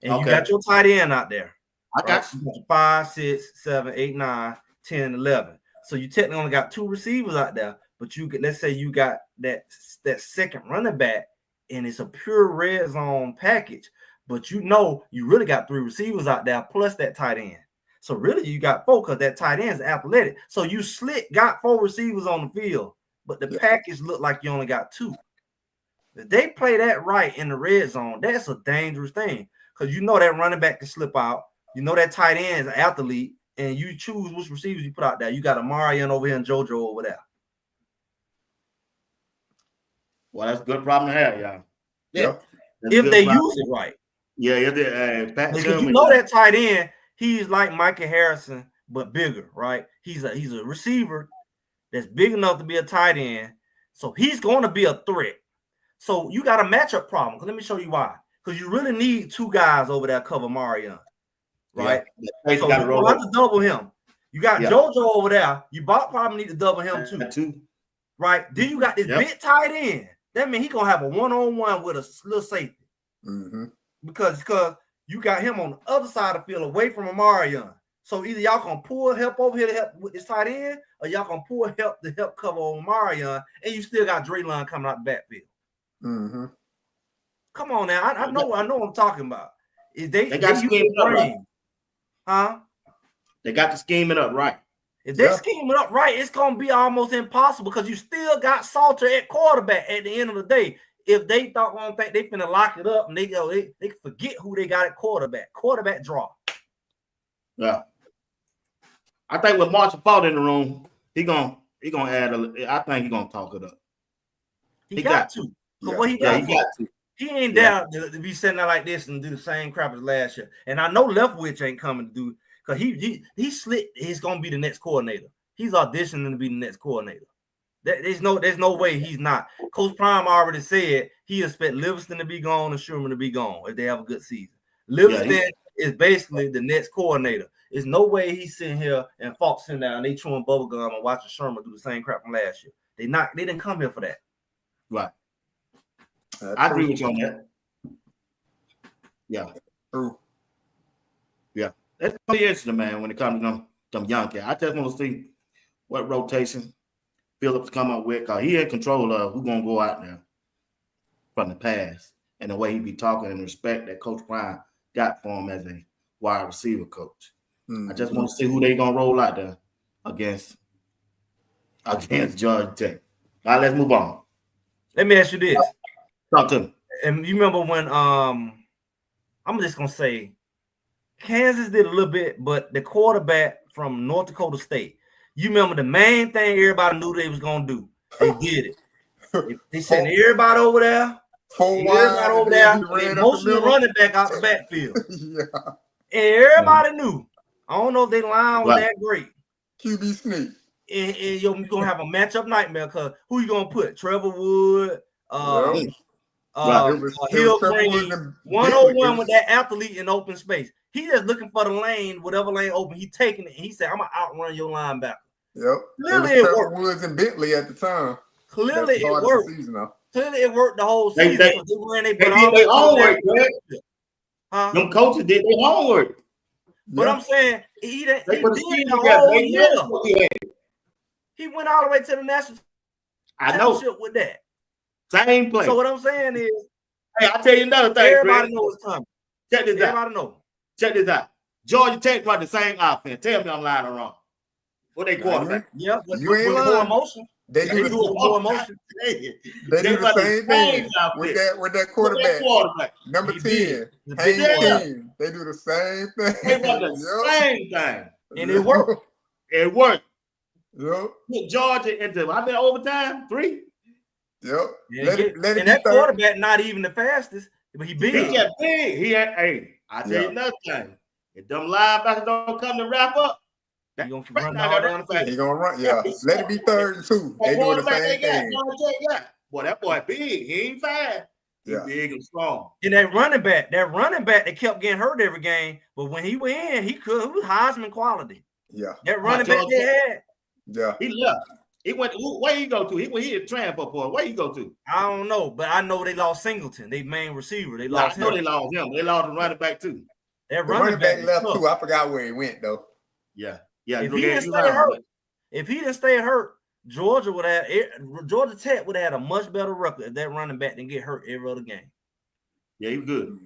and you got your tight end out there.
I got
you. 5, 6, 7, 8, 9, 10, 11. So you technically only got 2 receivers out there, but let's say you got that second running back and it's a pure red zone package, but you know you really got 3 receivers out there plus that tight end. So really you got 4 because that tight end is athletic. So you got 4 receivers on the field, but the package looked like you only got 2. If they play that right in the red zone, that's a dangerous thing because you know that running back can slip out. You know that tight end is an athlete, and you choose which receivers you put out there. You got Amarian over here and JoJo over there.
Well, that's a good problem to have, y'all.
Yeah.
If they use it right.
Yeah, if they
because you know that tight end, he's like Micah Harrison, but bigger, right? He's a receiver that's big enough to be a tight end, so he's going to be a threat. So you got a matchup problem. Let me show you why. Because you really need 2 guys over there cover Marion, right?
Yeah.
So you don't have to double him. You got JoJo over there. You probably need to double him too. Right? Then you got this big tight end. That means he's going to have a one-on-one with a little safety.
Mm-hmm.
Because you got him on the other side of the field away from Amarion. So either y'all can pull help over here to help with this tight end, or y'all can pull help to help cover Amarion, and you still got Draylon coming out the backfield.
Mm-hmm.
Come on now. I know what I'm talking about. They
got to scheme it up right.
Huh?
They got to scheme it up right.
If they scheme it up right, it's gonna be almost impossible because you still got Salter at quarterback at the end of the day. If they don't think they finna lock it up and they forget who they got at quarterback. Quarterback draw.
Yeah. I think with Marshall Faulk in the room, he gonna add I think he gonna talk it up.
He got to.
Yeah.
What he got to. He ain't down to be sitting there like this and do the same crap as last year. And I know Leftwich ain't coming to do because he slick. He's gonna be the next coordinator. He's auditioning to be the next coordinator. There's no way he's not. Coach Prime already said he expect Livingston to be gone and Sherman to be gone if they have a good season. Livingston is basically the next coordinator. There's no way he's sitting here and Falk sitting down and they chewing bubblegum and watching Sherman do the same crap from last year. They didn't come here for that.
Right. I agree with you on that. Yeah.
True.
Yeah. That's pretty interesting, man, when it comes to them young kids. I just want to see what rotation Phillips come up with, because he in control of who's going to go out there from the pass and the way he be talking and the respect that Coach Prime got for him as a wide receiver coach. Mm-hmm. I just want to see who they going to roll out there against Georgia Tech. All right, let's move on.
Let me ask you this.
Talk to me.
And you remember when I'm just gonna say Kansas did a little bit, but the quarterback from North Dakota State, you remember the main thing everybody knew they was gonna do. They did it. They sent everybody over there. They motioned the running back out the backfield. And everybody knew. I don't know if they line was that great.
QB sneak.
And you're gonna have a matchup nightmare because who you gonna put? Trevor Wood, Hill Green, 101 with that athlete in open space. He just looking for the lane, whatever lane open. He taking it. He said, "I'm gonna outrun your linebacker."
Yep.
Clearly, it
worked. Woods and Bentley at the time.
Clearly, it worked. Clearly, it worked the whole
They
season.
did their homework, man. Them coaches did their homework.
But I'm saying he did
They put a
the
scheme
whole
together.
year. He went all the way to the national championship with that.
Same play.
So what I'm saying is,
hey, I'll tell you another thing.
Everybody
Chris.
knows it's coming.
Check this out.
Everybody know.
Check this out. Georgia Tech run the same offense. Tell me I'm lying or wrong. What they quarterback?
Yeah,
you ain't
with
lying.
more emotion.
They do
more emotion.
They do the same thing with that quarterback. Number 10, Haynes. They do the same thing.
They run the same thing.
And it worked.
It worked.
Yep.
Put Georgia into overtime 3.
Yep.
Yeah,
let it
and that quarterback not even the fastest, but he big.
He got big. He had. Hey, I tell you another thing. If them linebackers don't come to wrap up,
he gonna run all down the field.
He gonna run. Yeah. Let it be 3rd and 2. They doing the same thing.
Boy, that boy big. He ain't fast. He's big and strong.
And that running back that kept getting hurt every game, but when he went in, he was Heisman quality.
Yeah.
That running back they had.
Yeah.
He left. He went. Where he go to? He a transfer boy. Where you go to?
I don't know, but I know they lost Singleton, they main receiver. They lost him.
They lost him. They lost the running back too.
That
running back left too. I forgot where he went though.
Yeah.
If he didn't stay hurt, Georgia Tech would have had a much better record if that running back didn't get hurt every other game.
Yeah, he was good.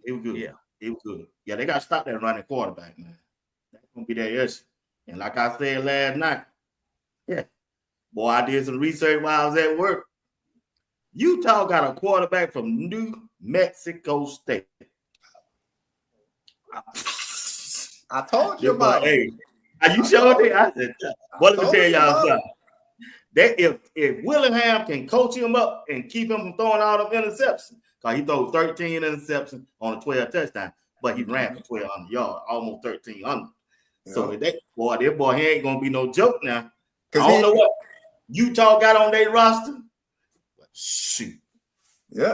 He was good. Yeah, he was good. Yeah, they got to stop that running quarterback, man. That's gonna be their issue. And like I said last night, boy, I did some research while I was at work. Utah got a quarterback from New Mexico State.
I told you about it.
Hey, are you sure? I said, let me tell y'all something. That if Willingham can coach him up and keep him from throwing all them interceptions, because he threw 13 interceptions on a 12 touchdown, but he ran for 1,200 yards, almost 1,300. So that boy, he ain't gonna be no joke now. I don't know what Utah got on their roster. Shoot.
Yeah,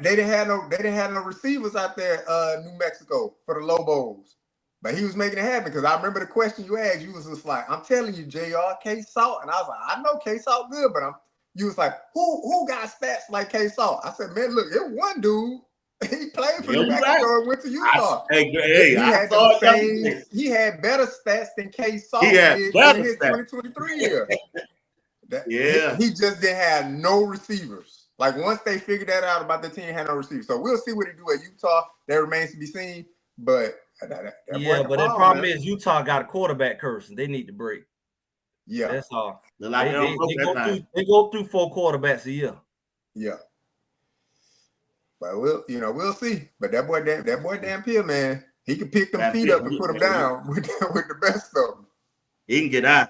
they didn't have no receivers out there, New Mexico for the Lobos. But he was making it happen because I remember the question you asked. You was just like, I'm telling you, JR, K-Salt. And I was like, I know K-Salt good, but you was like, who got stats like K-Salt? I said, man, look, it one dude. He played for New Mexico and went to Utah. He had better stats than K-Salt did in his 2023 year. He just didn't have no receivers. Like once they figured that out about the team had no receivers. So we'll see what he do at Utah. That remains to be seen. But
the problem is Utah got a quarterback curse and they need to break.
Yeah,
that's all. They go through 4 quarterbacks a year.
Yeah, but we'll see. But that boy Dampier, man, he can pick them feet up and put them down with the best of them.
He can get down.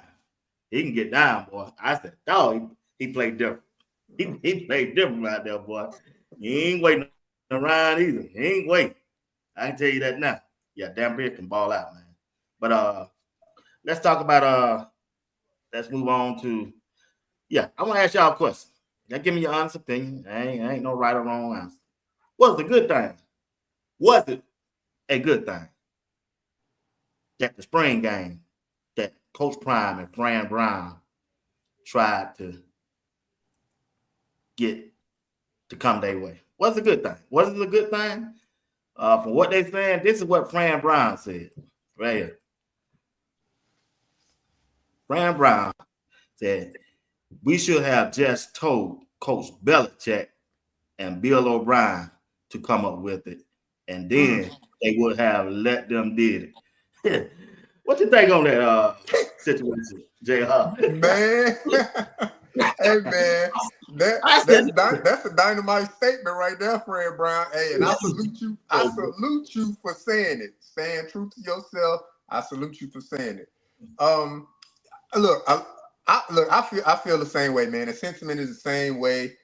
He can get down, boy. I said, dog, he played different. He played different out there, boy. He ain't waiting around either. He ain't waiting. I can tell you that now. Yeah, Dampier can ball out, man. But let's talk about let's move on to I want to ask y'all a question. Now give me your honest opinion. Ain't no right or wrong answer. Was it a good thing? Was it a good thing that the spring game that Coach Prime and Fran Brown tried to get to come their way? Was it a good thing? Was it a good thing? From what they saying, this is what Fran Brown said right here. Fran Brown said, we should have just told Coach Belichick and Bill O'Brien to come up with it, and then they would have let them did it. What you think on that situation, JR?
Man, hey man, that's a dynamite statement right there, Fran Brown. Hey, and I salute you. I salute you for saying it, staying true to yourself. I salute you for saying it. Look, I feel the same way, man. The sentiment is the same way.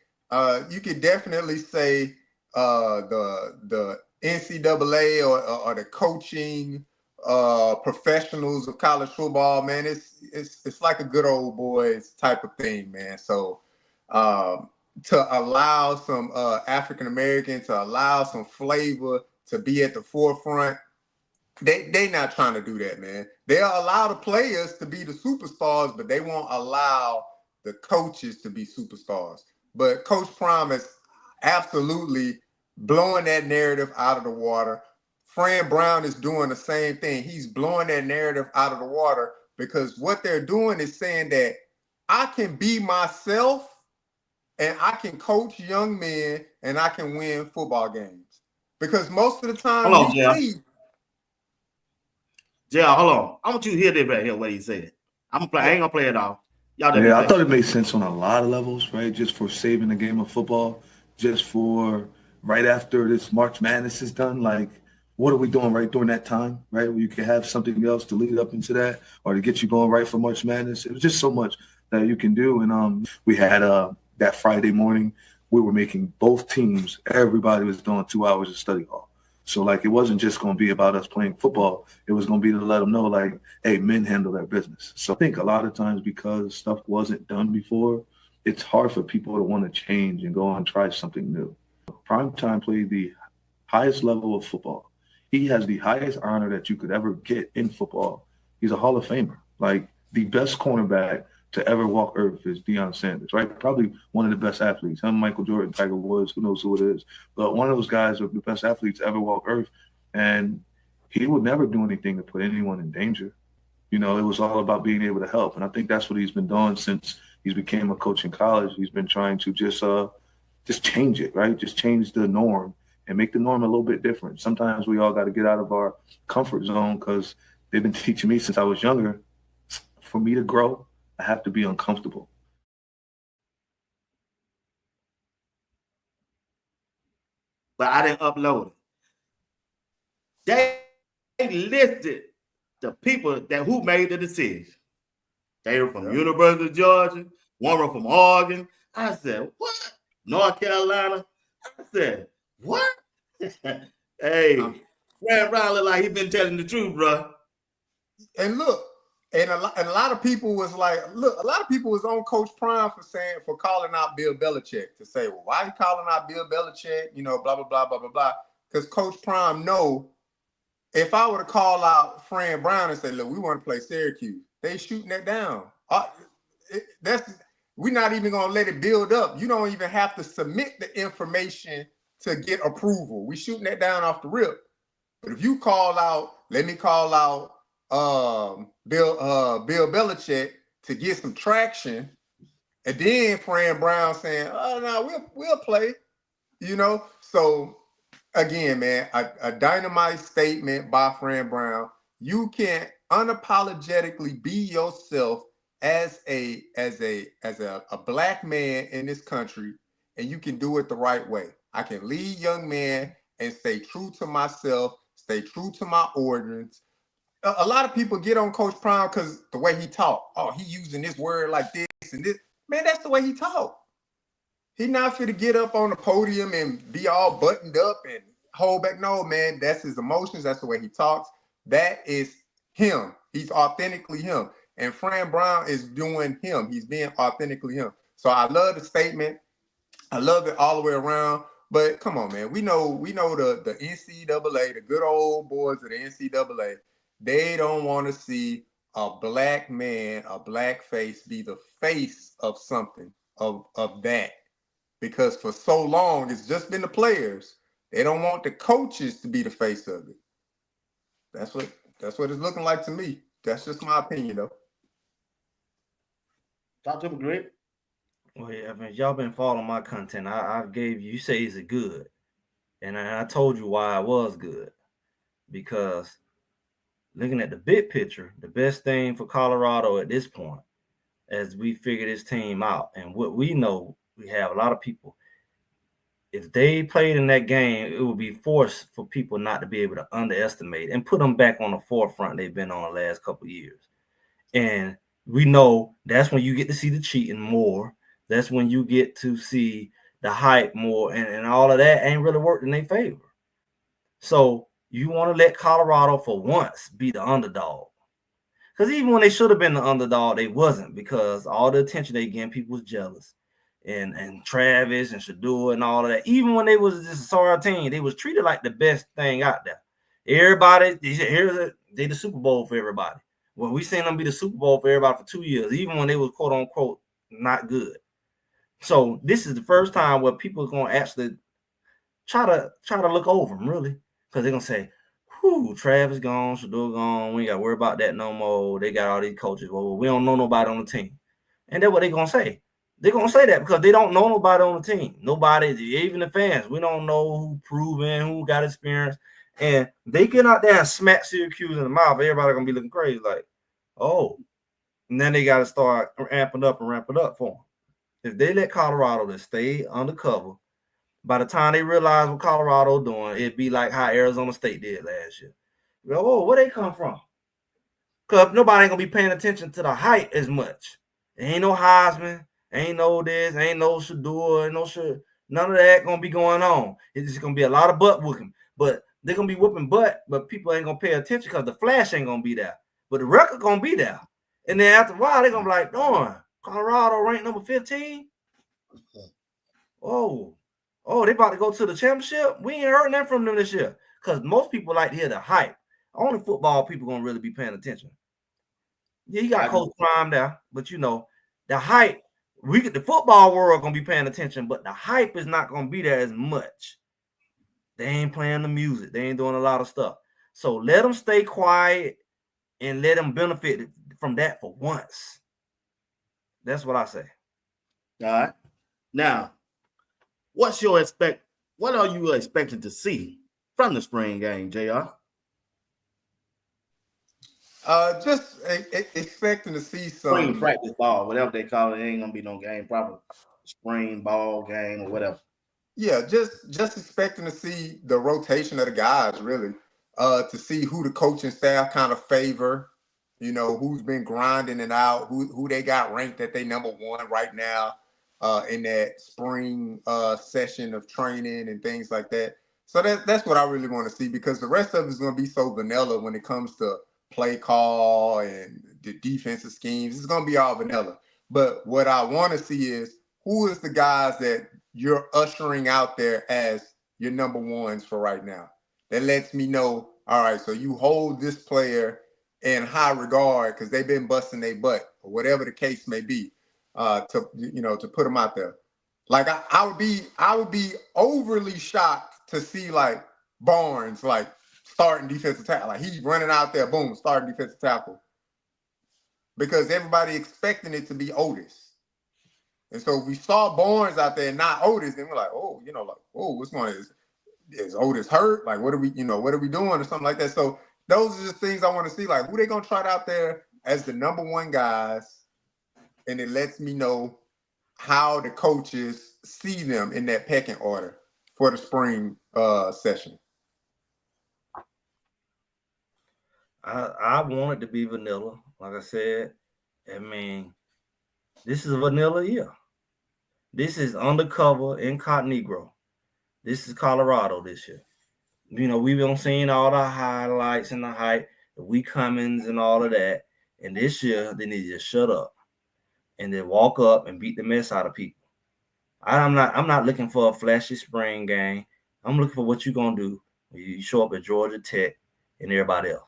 You could definitely say the NCAA or the coaching professionals of college football, man, it's like a good old boys type of thing, man. So to allow some African American, to allow some flavor to be at the forefront, they not trying to do that, man. They'll allow the players to be the superstars, but they won't allow the coaches to be superstars. but Coach Prime is absolutely blowing that narrative out of the water. Fran Brown is doing the same thing. He's blowing that narrative out of the water because what they're doing is saying that I can be myself and I can coach young men and I can win football games. Because most of the time
hold on,
you see.
JR, hold on. I want you to hear this right here, what he said. I ain't gonna play it off.
Yeah, I thought it made sense on a lot of levels, right? Just for saving the game of football, just for right after this March Madness is done, like what are we doing right during that time, right? Where you can have something else to lead up into that or to get you going right for March Madness. It was just so much that you can do. And we had that Friday morning, we were making both teams, everybody was doing 2 hours of study hall. So, like, it wasn't just going to be about us playing football. It was going to be to let them know, like, hey, men handle their business. So I think a lot of times because stuff wasn't done before, it's hard for people to want to change and go and try something new. Primetime played the highest level of football. He has the highest honor that you could ever get in football. He's a Hall of Famer. Like, the best cornerback to ever walk earth is Deion Sanders, right? Probably one of the best athletes. Him, Michael Jordan, Tiger Woods, who knows who it is. But one of those guys are the best athletes to ever walk earth. And he would never do anything to put anyone in danger. You know, it was all about being able to help. And I think that's what he's been doing since he became a coach in college. He's been trying to just change it, right? Just change the norm and make the norm a little bit different. Sometimes we all got to get out of our comfort zone because they've been teaching me since I was younger. For me to grow, I have to be uncomfortable.
But I didn't upload it. They listed the people who made the decision. They were from University of Georgia, one were from Oregon. I said, what? North Carolina? I said, what? Hey, Fran Brown look like he been telling the truth, bro.
And look, and a lot of people was like, look, a lot of people was on Coach Prime for calling out Bill Belichick to say, well, why are you calling out Bill Belichick? You know, blah, blah, blah, blah, blah, blah. Because Coach Prime know if I were to call out Fran Brown and say, look, we want to play Syracuse, they shooting that down. We're not even going to let it build up. You don't even have to submit the information to get approval. We shooting that down off the rip. But if you call out, let me call out Bill Belichick to get some traction, and then Fran Brown saying, oh no, we'll play, you know. So again, man, a dynamite statement by Fran Brown. You can unapologetically be yourself as a black man in this country, and you can do it the right way. I can lead young men and stay true to myself, stay true to my ordinance. A lot of people get on Coach Prime because the way he talk. Oh, he using this word like this and this. Man, that's the way he talk. He not fit to get up on the podium and be all buttoned up and hold back. No, man, that's his emotions. That's the way he talks. That is him. He's authentically him. And Fran Brown is doing him. He's being authentically him. So I love the statement. I love it all the way around. But come on, man. We know the NCAA, the good old boys of the NCAA. They don't want to see a black man, a black face be the face of something of that. Because for so long, it's just been the players. They don't want the coaches to be the face of it. That's what it's looking like to me. That's just my opinion, though.
Talk to me, Greg.
Well, yeah, I mean, y'all been following my content. I gave you say is it good, and I told you why I was good, because looking at the big picture, the best thing for Colorado at this point, as we figure this team out, and what we know, we have a lot of people. If they played in that game, it would be forced for people not to be able to underestimate and put them back on the forefront they've been on the last couple of years. And we know that's when you get to see the cheating more. That's when you get to see the hype more, and all of that ain't really worked in their favor. So you want to let Colorado for once be the underdog. Because even when they should have been the underdog, they wasn't, because all the attention they getting, people was jealous. And Travis and Shador and all of that. Even when they was just a sorry team, they was treated like the best thing out there. Everybody, they the Super Bowl for everybody. Well, we seen them be the Super Bowl for everybody for 2 years, even when they was quote unquote not good. So this is the first time where people are gonna actually try to look over them, really, because they're gonna say, "Whew, Travis gone, Shador gone. We ain't got to worry about that no more. They got all these coaches. Well, we don't know nobody on the team," and that's what they're gonna say. They're gonna say that because they don't know nobody on the team. Nobody, even the fans, we don't know who proven, who got experience, and they get out there and smack Syracuse in the mouth. Everybody gonna be looking crazy, like, oh, and then they got to start ramping up for them. If they let Colorado to stay undercover, by the time they realize what Colorado doing, it'd be like how Arizona State did last year. Oh, where they come from? Because nobody ain't gonna be paying attention to the hype as much. There ain't no Heisman, ain't no this, ain't no Shador, no shit. None of that gonna be going on. It's just gonna be a lot of butt whooping. But they're gonna be whooping butt, but people ain't gonna pay attention because the flash ain't gonna be there. But the record gonna be there. And then after a while, they're gonna be like, darn, Colorado ranked number 15. Oh, they about to go to the championship. We ain't heard that from them this year. Because most people like to hear the hype. Only football people gonna really be paying attention. Yeah, you got Coach Prime there, but the hype. The football world gonna be paying attention, but the hype is not gonna be there as much. They ain't playing the music. They ain't doing a lot of stuff. So let them stay quiet and let them benefit from that for once. That's what I say.
All right. Now, what are you expecting to see from the spring game, JR?
Just expecting to see
spring practice ball, whatever they call it. It ain't gonna be no game, probably spring ball game or whatever.
Yeah, just expecting to see the rotation of the guys, really, to see who the coaching staff kind of favor, who's been grinding it out, who they got ranked at they number one right now in that spring session of training and things like that. So that's what I really want to see, because the rest of it is going to be so vanilla when it comes to play call and the defensive schemes. It's going to be all vanilla. But what I want to see is who is the guys that you're ushering out there as your number ones for right now. That lets me know, all right, so you hold this player in high regard because they've been busting their butt or whatever the case may be, to put them out there. Like I would be overly shocked to see like Barnes like starting defensive tackle. Like he's running out there, boom, starting defensive tackle. Because everybody expecting it to be Otis. And so if we saw Barnes out there and not Otis, then we're like, oh, what's going on? Is Otis hurt? Like, what are we doing or something like that? So those are the things I want to see. Like, who they going to trot out there as the number one guys? And it lets me know how the coaches see them in that pecking order for the spring session.
I want it to be vanilla. Like I said, I mean, this is a vanilla year. This is undercover incognito. This is Colorado this year. We've been seeing all the highlights and the hype, the Wee Cummings and all of that. And this year, they need to just shut up and then walk up and beat the mess out of people. I'm not looking for a flashy spring game. I'm looking for what you're gonna do when you show up at Georgia Tech and everybody else.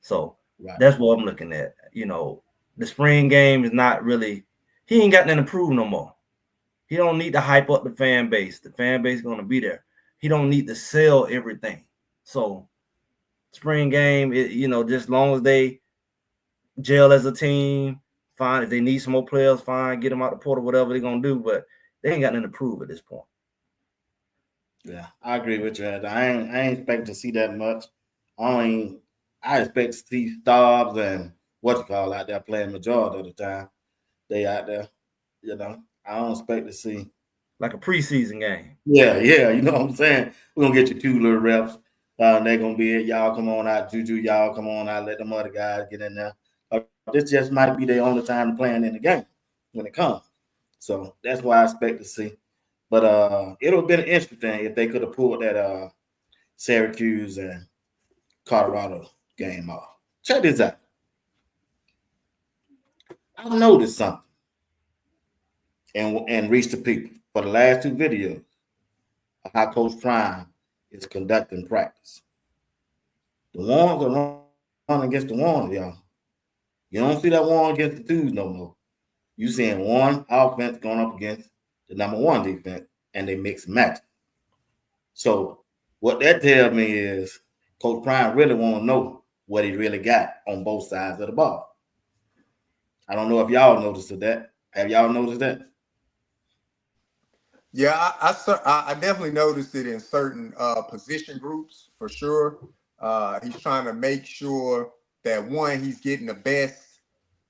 So That's what I'm looking at. The spring game is not really. He ain't got nothing to prove no more. He don't need to hype up the fan base. The fan base is going to be there. He don't need to sell everything. So spring game, just as long as they gel as a team, fine. If they need some more players, fine. Get them out the portal, whatever they're going to do. But they ain't got nothing to prove at this point.
Yeah, I agree with you. I ain't expecting to see that much. I expect to see Stubbs and out there playing majority of the time. They out there, I don't expect to see
like a preseason game.
Yeah, you know what I'm saying? We're gonna get you 2 little reps. They're gonna be it. Y'all come on out, Juju, y'all come on out, let them other guys get in there. This just might be their only time playing in the game when it comes. So that's what I expect to see. But it would have been interesting if they could have pulled that Syracuse and Colorado game off. Check this out. I've noticed something and reached the people for the last 2 videos of how Coach Prime is conducting practice. The ones are running against the ones, y'all. You don't see that one against the twos no more. You seeing one offense going up against the number one defense, and they mix and match. So what that tells me is Coach Prime really want to know what he really got on both sides of the ball. I don't know if y'all noticed that. Have y'all noticed that?
Yeah, I definitely noticed it in certain position groups for sure. He's trying to make sure that one, he's getting the best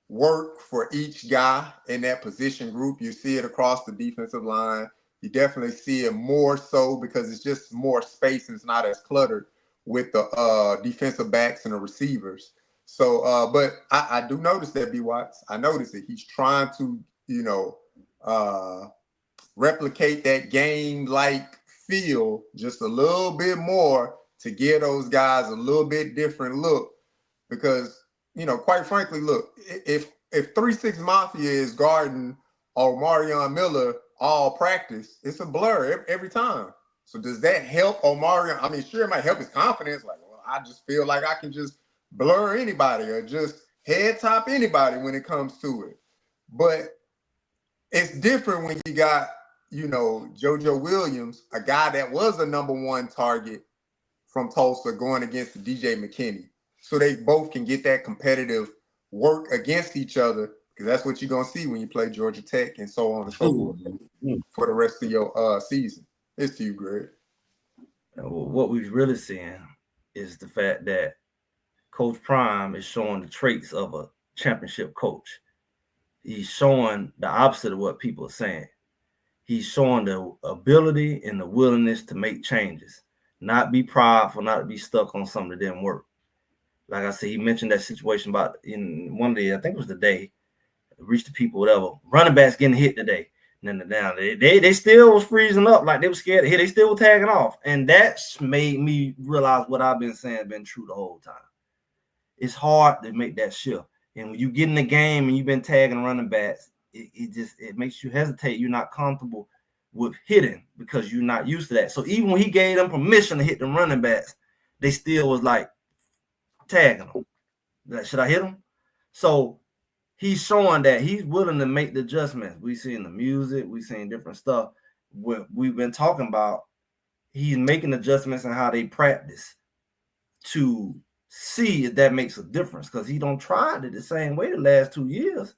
work for each guy in that position group. You see it across the defensive line. You definitely see it more so because it's just more space and it's not as cluttered with the defensive backs and the receivers. So, but I do notice that, B. Watts. I notice it. He's trying to, replicate that game-like feel just a little bit more to give those guys a little bit different look. Because, quite frankly, look, if 3-6 Mafia is guarding Omar Miller all practice, it's a blur every time. So does that help Omar? I mean, sure, it might help his confidence. Like, well, I just feel like I can just blur anybody or just head top anybody when it comes to it. But it's different when you got, JoJo Williams, a guy that was a number one target from Tulsa going against DJ McKinney. So they both can get that competitive work against each other, because that's what you're going to see when you play Georgia Tech and so on and so forth for the rest of your season. It's to you, Greg.
What we're really seeing is the fact that Coach Prime is showing the traits of a championship coach. He's showing the opposite of what people are saying. He's showing the ability and the willingness to make changes, not be prideful, not to be stuck on something that didn't work. Like I said, he mentioned that situation about in one day, I think it was the day, reached the people, whatever. Running backs getting hit today. And then down, they still was freezing up like they were scared to hit. They still were tagging off. And that's made me realize what I've been saying has been true the whole time. It's hard to make that shift. And when you get in the game and you've been tagging running backs, it makes you hesitate. You're not comfortable with hitting because you're not used to that. So even when he gave them permission to hit the running backs, they still was like tagging them. Like, should I hit him? So he's showing that he's willing to make the adjustments. We've seen the music, we've seen different stuff. What we've been talking about, he's making adjustments in how they practice to see if that makes a difference, because he don't try it the same way the last 2 years.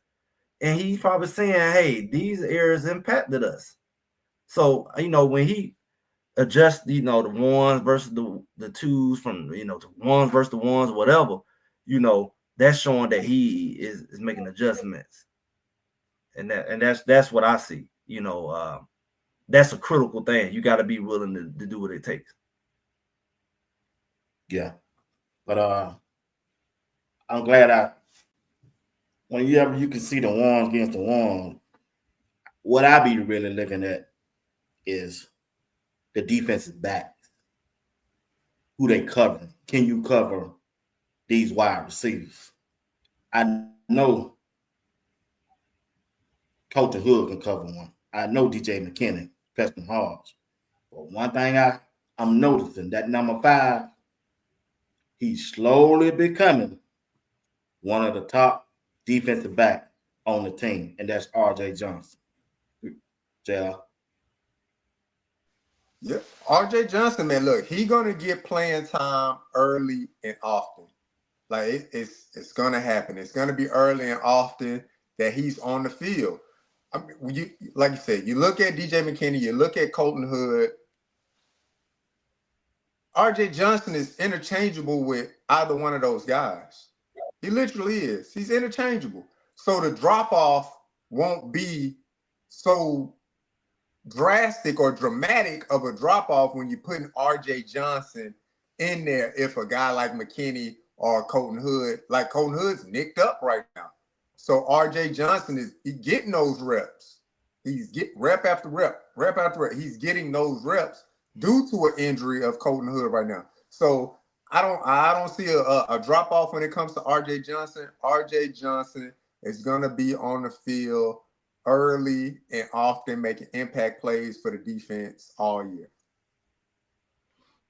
And he's probably saying, hey, these areas impacted us. So, when he adjusts, the ones versus the twos from, the ones versus the ones, whatever, that's showing that he is making adjustments. And that's what I see. That's a critical thing. You got to be willing to do what it takes.
Yeah. But I'm glad whenever you can see the ones against the ones, what I be really looking at is the defensive backs. Who they covering? Can you cover these wide receivers? I know Coach Hood can cover one. I know DJ McKinney, Preston Hodge. But one thing I'm noticing, that number 5, he's slowly becoming one of the top defensive back on the team, and that's RJ Johnson. JR.
Yep. RJ Johnson, man, look, he's gonna get playing time early and often. Like it's gonna happen. It's gonna be early and often that he's on the field. I mean, like you said, you look at DJ McKinney, you look at Colton Hood. RJ Johnson is interchangeable with either one of those guys. He literally is. He's interchangeable. So the drop off won't be so drastic or dramatic of a drop off when you're putting RJ Johnson in there. If a guy like McKinney or Colton Hood, like Colton Hood's nicked up right now, so RJ Johnson is getting those reps. He's rep after rep. He's getting those reps due to an injury of Colton Hood right now. So I don't see a drop off when it comes to RJ Johnson. RJ Johnson is gonna be on the field early and often, making impact plays for the defense all year.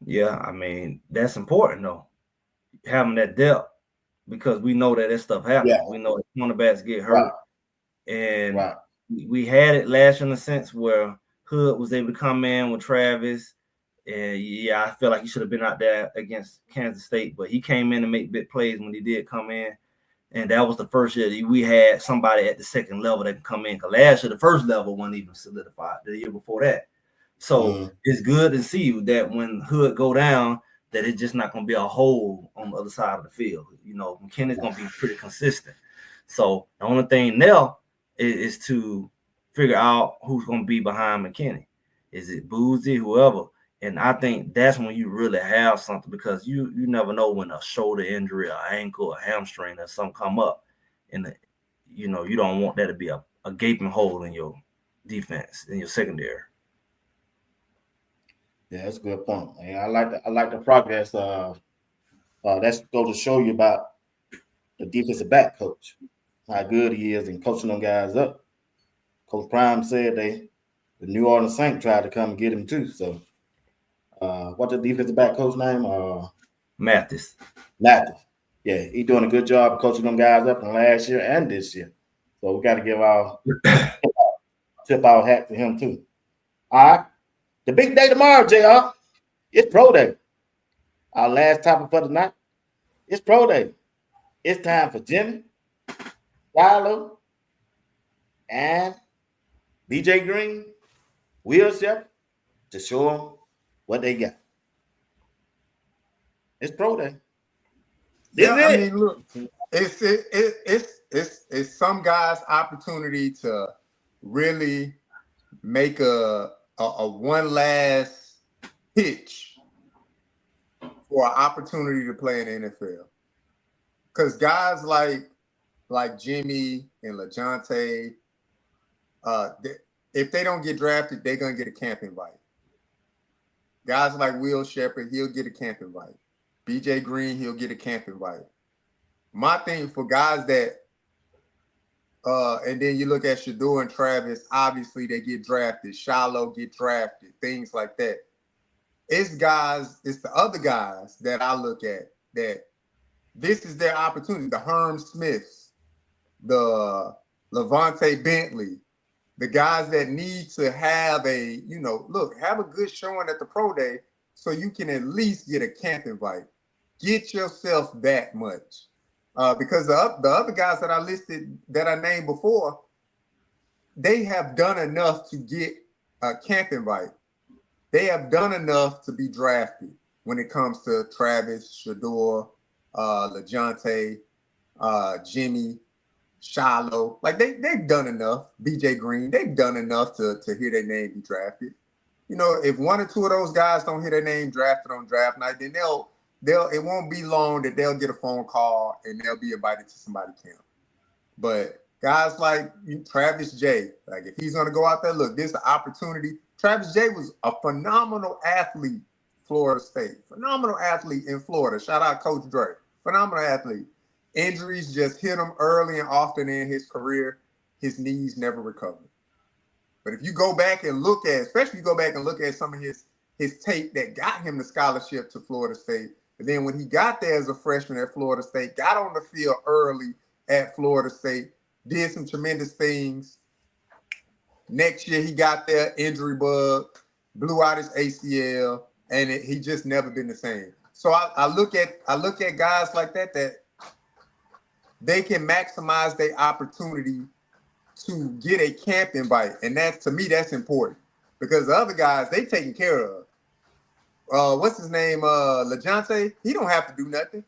Yeah, I mean, that's important though, having that depth, because we know that stuff happens.
Yeah.
We know that cornerbacks get hurt.
Right.
And
right.
we had it last year in the sense where Hood was able to come in with Travis. And yeah, I feel like he should have been out there against Kansas State, but he came in and made big plays when he did come in. And that was the first year that we had somebody at the second level that could come in. Because last year, the first level wasn't even solidified the year before that. So it's good to see that when Hood go down, that it's just not going to be a hole on the other side of the field. You know, McKinney's going to be pretty consistent. So the only thing now is to figure out who's going to be behind McKinney. Is it Boozy, whoever? And I think that's when you really have something, because you never know when a shoulder injury, or ankle, or hamstring, or something come up, and you don't want that to be a gaping hole in your defense, in your secondary.
Yeah, that's a good point. And I like the progress. That's go to show you about the defensive back coach, how good he is in coaching them guys up. Coach Prime said the New Orleans Saints tried to come and get him too. So, what's the defensive back coach name?
Mathis.
Yeah, he's doing a good job of coaching them guys up in last year and this year. So we got to give our tip our hat to him too. All right. The big day tomorrow, JR. It's pro day. Our last topic for the night. It's pro day. It's time for Jimmy, Shiloh, and BJ Green, Will Shepherd to show them what they got. It's pro day.
I mean, look, it's some guys' opportunity to really make a one last pitch for an opportunity to play in the NFL. Because guys like Jimmy and LeJohntay, if they don't get drafted, they're gonna get a camp invite. Guys like Will Shepherd, he'll get a camp invite. BJ Green, he'll get a camp invite. My thing for guys that, and then you look at Shador and Travis, obviously they get drafted. Shiloh get drafted, things like that. It's the other guys that I look at that this is their opportunity. The Herm Smiths, the Levante Bentley, the guys that need to have have a good showing at the pro day so you can at least get a camp invite. Get yourself that much. Because the other guys that I listed, that I named before, they have done enough to get a camp invite. They have done enough to be drafted when it comes to Travis, Shador, LeJohntay, Jimmy, Shiloh. Like they've done enough. BJ Green, they've done enough to hear their name be drafted. You know, if one or two of those guys don't hear their name drafted on draft night, then it won't be long that they'll get a phone call and they'll be invited to somebody's camp. But guys like Travis J, like if he's gonna go out there, look, this is an opportunity. Travis J was a phenomenal athlete, Florida State. Phenomenal athlete in Florida. Shout out Coach Dre. Phenomenal athlete. Injuries just hit him early and often in his career. His knees never recovered. But if you go back and look at some of his tape that got him the scholarship to Florida State, and then when he got there as a freshman at Florida State, got on the field early at Florida State, did some tremendous things. Next year he got there, injury bug, blew out his ACL, and he just never been the same. So I look at guys like that they can maximize their opportunity to get a camp invite, and to me that's important because the other guys they taken care of. What's his name? LeJohntay, he don't have to do nothing.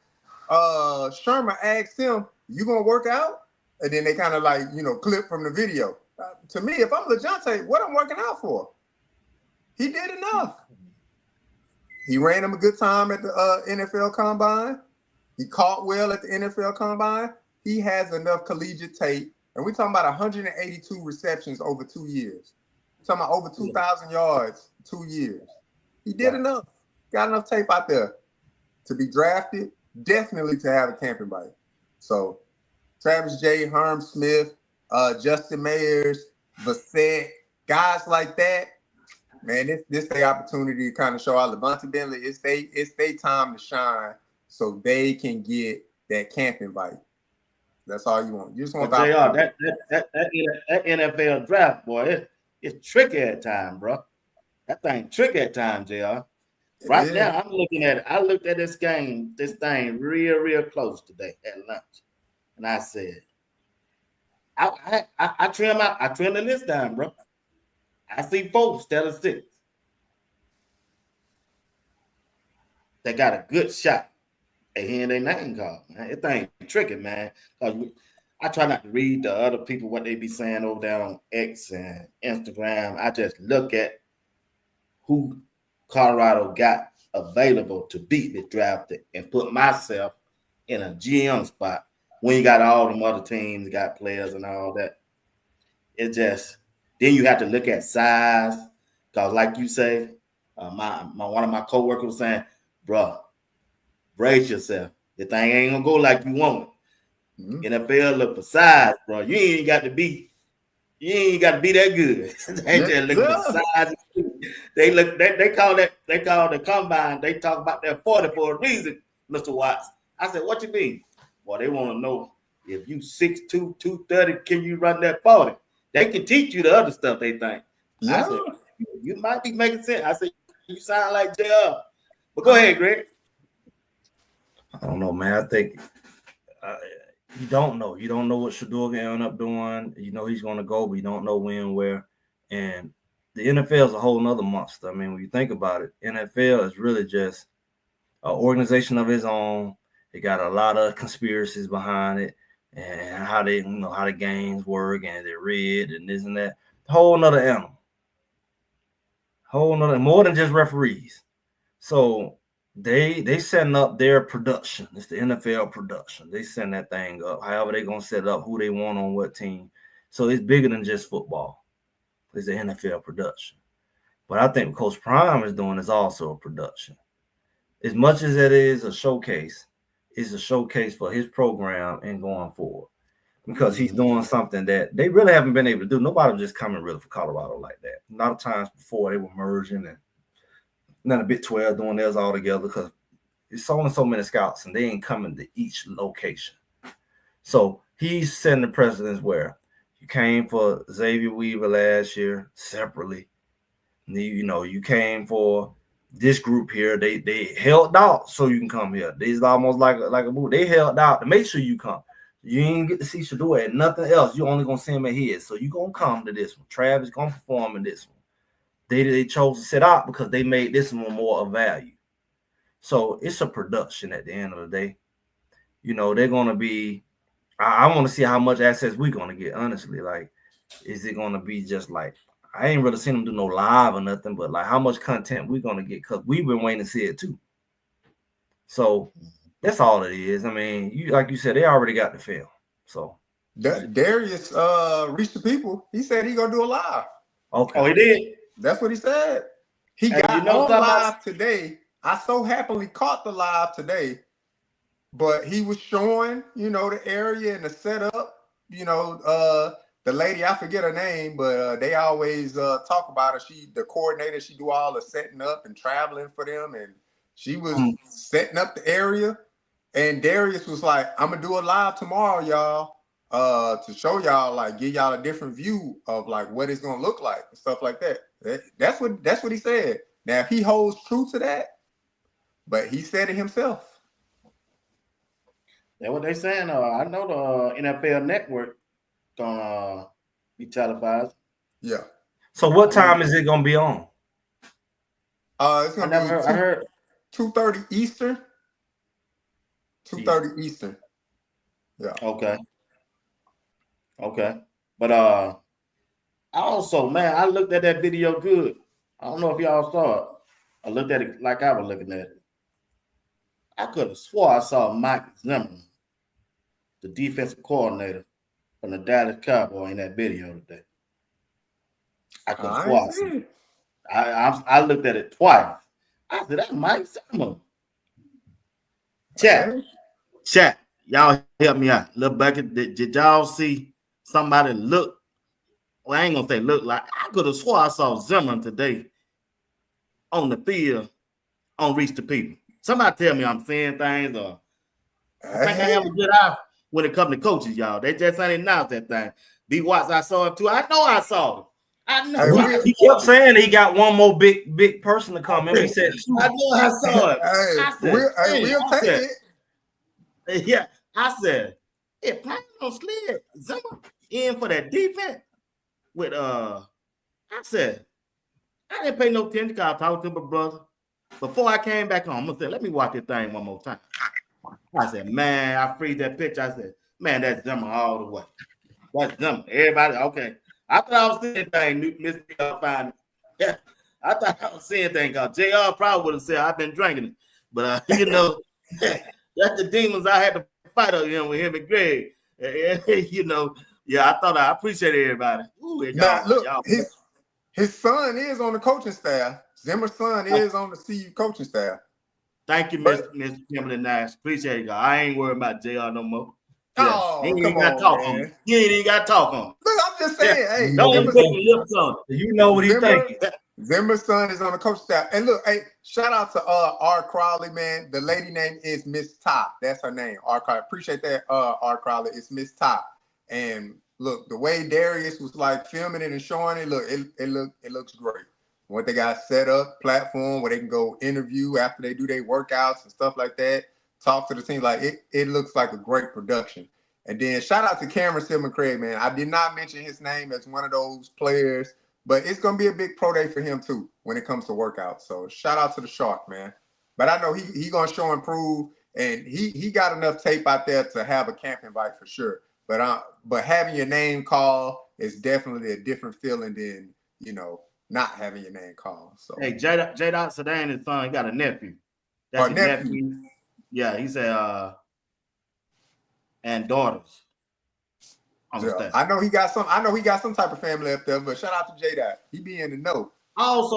Sherman asked him, "You gonna work out?" And then they kind of clip from the video. To me, if I'm LeJohntay, what I'm working out for? He did enough. He ran him a good time at the NFL Combine. He caught well at the NFL Combine. He has enough collegiate tape, and we're talking about 182 receptions over 2 years. We're talking about over 2,000 yards, 2 years. He did enough. Got enough tape out there to be drafted, definitely to have a camp invite. So Travis J, Herm Smith, Justin Mayers, Bassett, guys like that, man, this their opportunity to kind of show out. Levante Bentley, it's their time to shine so they can get that camp invite. That's all you want. You just want
But
the
JR,
opportunity.
that NFL draft, boy, it's tricky at times, bro. That thing tricky at times, JR.
It
Right
is.
now, I'm looking at it. I looked at this thing real close today at lunch. And I said, I trim the list down, bro. I see 4 instead of 6. They got a good shot at hearing their name called, man. It ain't tricky, man. I try not to read the other people what they be saying over there on X and Instagram. I just look at who Colorado got available to beat the drafted and put myself in a GM spot when you got all them other teams, got players and all that. It just, then you have to look at size. Because like you say, one of my coworkers was saying, bro, brace yourself. The thing ain't gonna go like you want it.
Mm-hmm.
NFL look for size, bro. You ain't got to be that good. They just look for size. They call the combine. They talk about that 40 for a reason, Mr. Watts. I said, what you mean? Well, they want to know if you 6'2", 230, can you run that 40? They can teach you the other stuff they think.
Yeah.
I said, you might be making sense. I said, you sound like JR. But go ahead, Greg.
I don't know, man. I think you don't know. You don't know what Shador can end up doing. You know he's going to go, but you don't know when, where. And the NFL is a whole nother monster. I mean, when you think about it, NFL is really just an organization of its own. It got a lot of conspiracies behind it and how they, how the games work and they're rigged and this and that. Whole nother animal. More than just referees. So they setting up their production. It's the NFL production. They send that thing up. However they gonna set it up, who they want on what team. So it's bigger than just football. It's the NFL production. But I think what Coach Prime is doing is also a production. As much as it is a showcase, it's a showcase for his program and going forward. Because he's doing something that they really haven't been able to do. Nobody was just coming really for Colorado like that. A lot of times before they were merging and then a Big 12 doing theirs all together because it's only so many scouts and they ain't coming to each location. So he's setting the precedence where you came for Xavier Weaver last year separately. You came for this group here. They held out so you can come here. These almost like a move. They held out to make sure you come. You ain't get to see Shador at nothing else. You only gonna see him at his. So you gonna come to this one. Travis gonna perform in this one. They chose to sit out because they made this one more of value. So it's a production at the end of the day. They're gonna be. I want to see how much access we're gonna get. Honestly, like, is it gonna be just like I ain't really seen them do no live or nothing, but like how much content we're gonna get because we've been waiting to see it too. So that's all it is. I mean, like you said, they already got the film. So
Darius reached the people. He said he gonna do a live.
Okay.
Oh, he did.
That's what he said. He got on live today. I so happily caught the live today, but he was showing, the area and the setup. The lady, I forget her name, but they always talk about her. She, the coordinator, she do all the setting up and traveling for them, and she was setting up the area. And Darius was like, "I'm gonna do a live tomorrow, y'all, to show y'all, like, give y'all a different view of like what it's gonna look like and stuff like that." That's what he said. Now, if he holds true to that, but he said it himself.
That's what they saying. I know the NFL Network gonna be televised.
Yeah.
So what time is it gonna be on?
It's gonna be
I heard
2:30 Eastern. 2:30 Eastern. Yeah.
Okay. But I also, man, I looked at that video good. I don't know if y'all saw it. I looked at it like I was looking at it. I could have swore I saw Mike Zimmerman, the defensive coordinator from the Dallas Cowboys, in that video today. I could have swore I looked at it twice. I said, that's Mike Zimmerman. Chat, y'all help me out. Look back at, did y'all see somebody look? Well, I ain't gonna say look like. I could have swore I saw Zimmerman today on the field on Reach the People. Somebody tell me I'm seeing things, or I think I have a good eye. when it comes to coaches, y'all. They just ain't announced that thing. B. Watts, I saw him too. I know I saw him. I know.
He kept saying he got one more big person to come in. He said,
I know I saw it.
We'll take it.
Yeah, I said, playing on Slid Zimmer in for that defense with I said, I didn't pay no attention because I talked to my brother. Before I came back home, I said, let me watch this thing one more time. I said, man, I freed that picture. I said, man, that's Zimmer all the way. That's Zimmer. Everybody, okay. I thought I was seeing things, Mr. Fine. Yeah, I thought I was seeing things because JR probably would have said, I've been drinking it. But, you know, that's the demons I had to fight with him and Greg. You know, yeah, I appreciate everybody. Ooh,
now, look, his son is on the coaching staff. Zimmer's son is on the CU coaching staff.
Thank you, Miss Kimberly Nash. Appreciate it, God. I ain't worried about JR no more. Yeah.
Oh,
he ain't
come
got
on,
talk
man.
on him. He ain't even got to talk on him.
Look, I'm just saying, hey,
don't put lips on it.
You know what he's thinking.
Zimmer's son is on the coaching staff. And look, hey, shout out to R. Crowley, man. The lady name is Miss Top. That's her name. R. Crowley. Appreciate that, R. Crowley. It's Miss Top. And look, the way Darius was like filming it and showing it, look, it looks great. What they got set up, platform where they can go interview after they do their workouts and stuff like that. Talk to the team. Like it looks like a great production. And then shout out to Cameron Silman Craig, man. I did not mention his name as one of those players, but it's gonna be a big pro day for him too when it comes to workouts. So shout out to the Shark, man. But I know he gonna show and prove, and he got enough tape out there to have a camp invite for sure. But having your name called is definitely a different feeling than, you know, not having your name called. So
hey, J. Sedan, his son, he got a nephew. That's his nephew. Yeah, he said and daughters.
Yeah, I know he got some type of family up there, but shout out to J-Dot. He be in the know.
Also,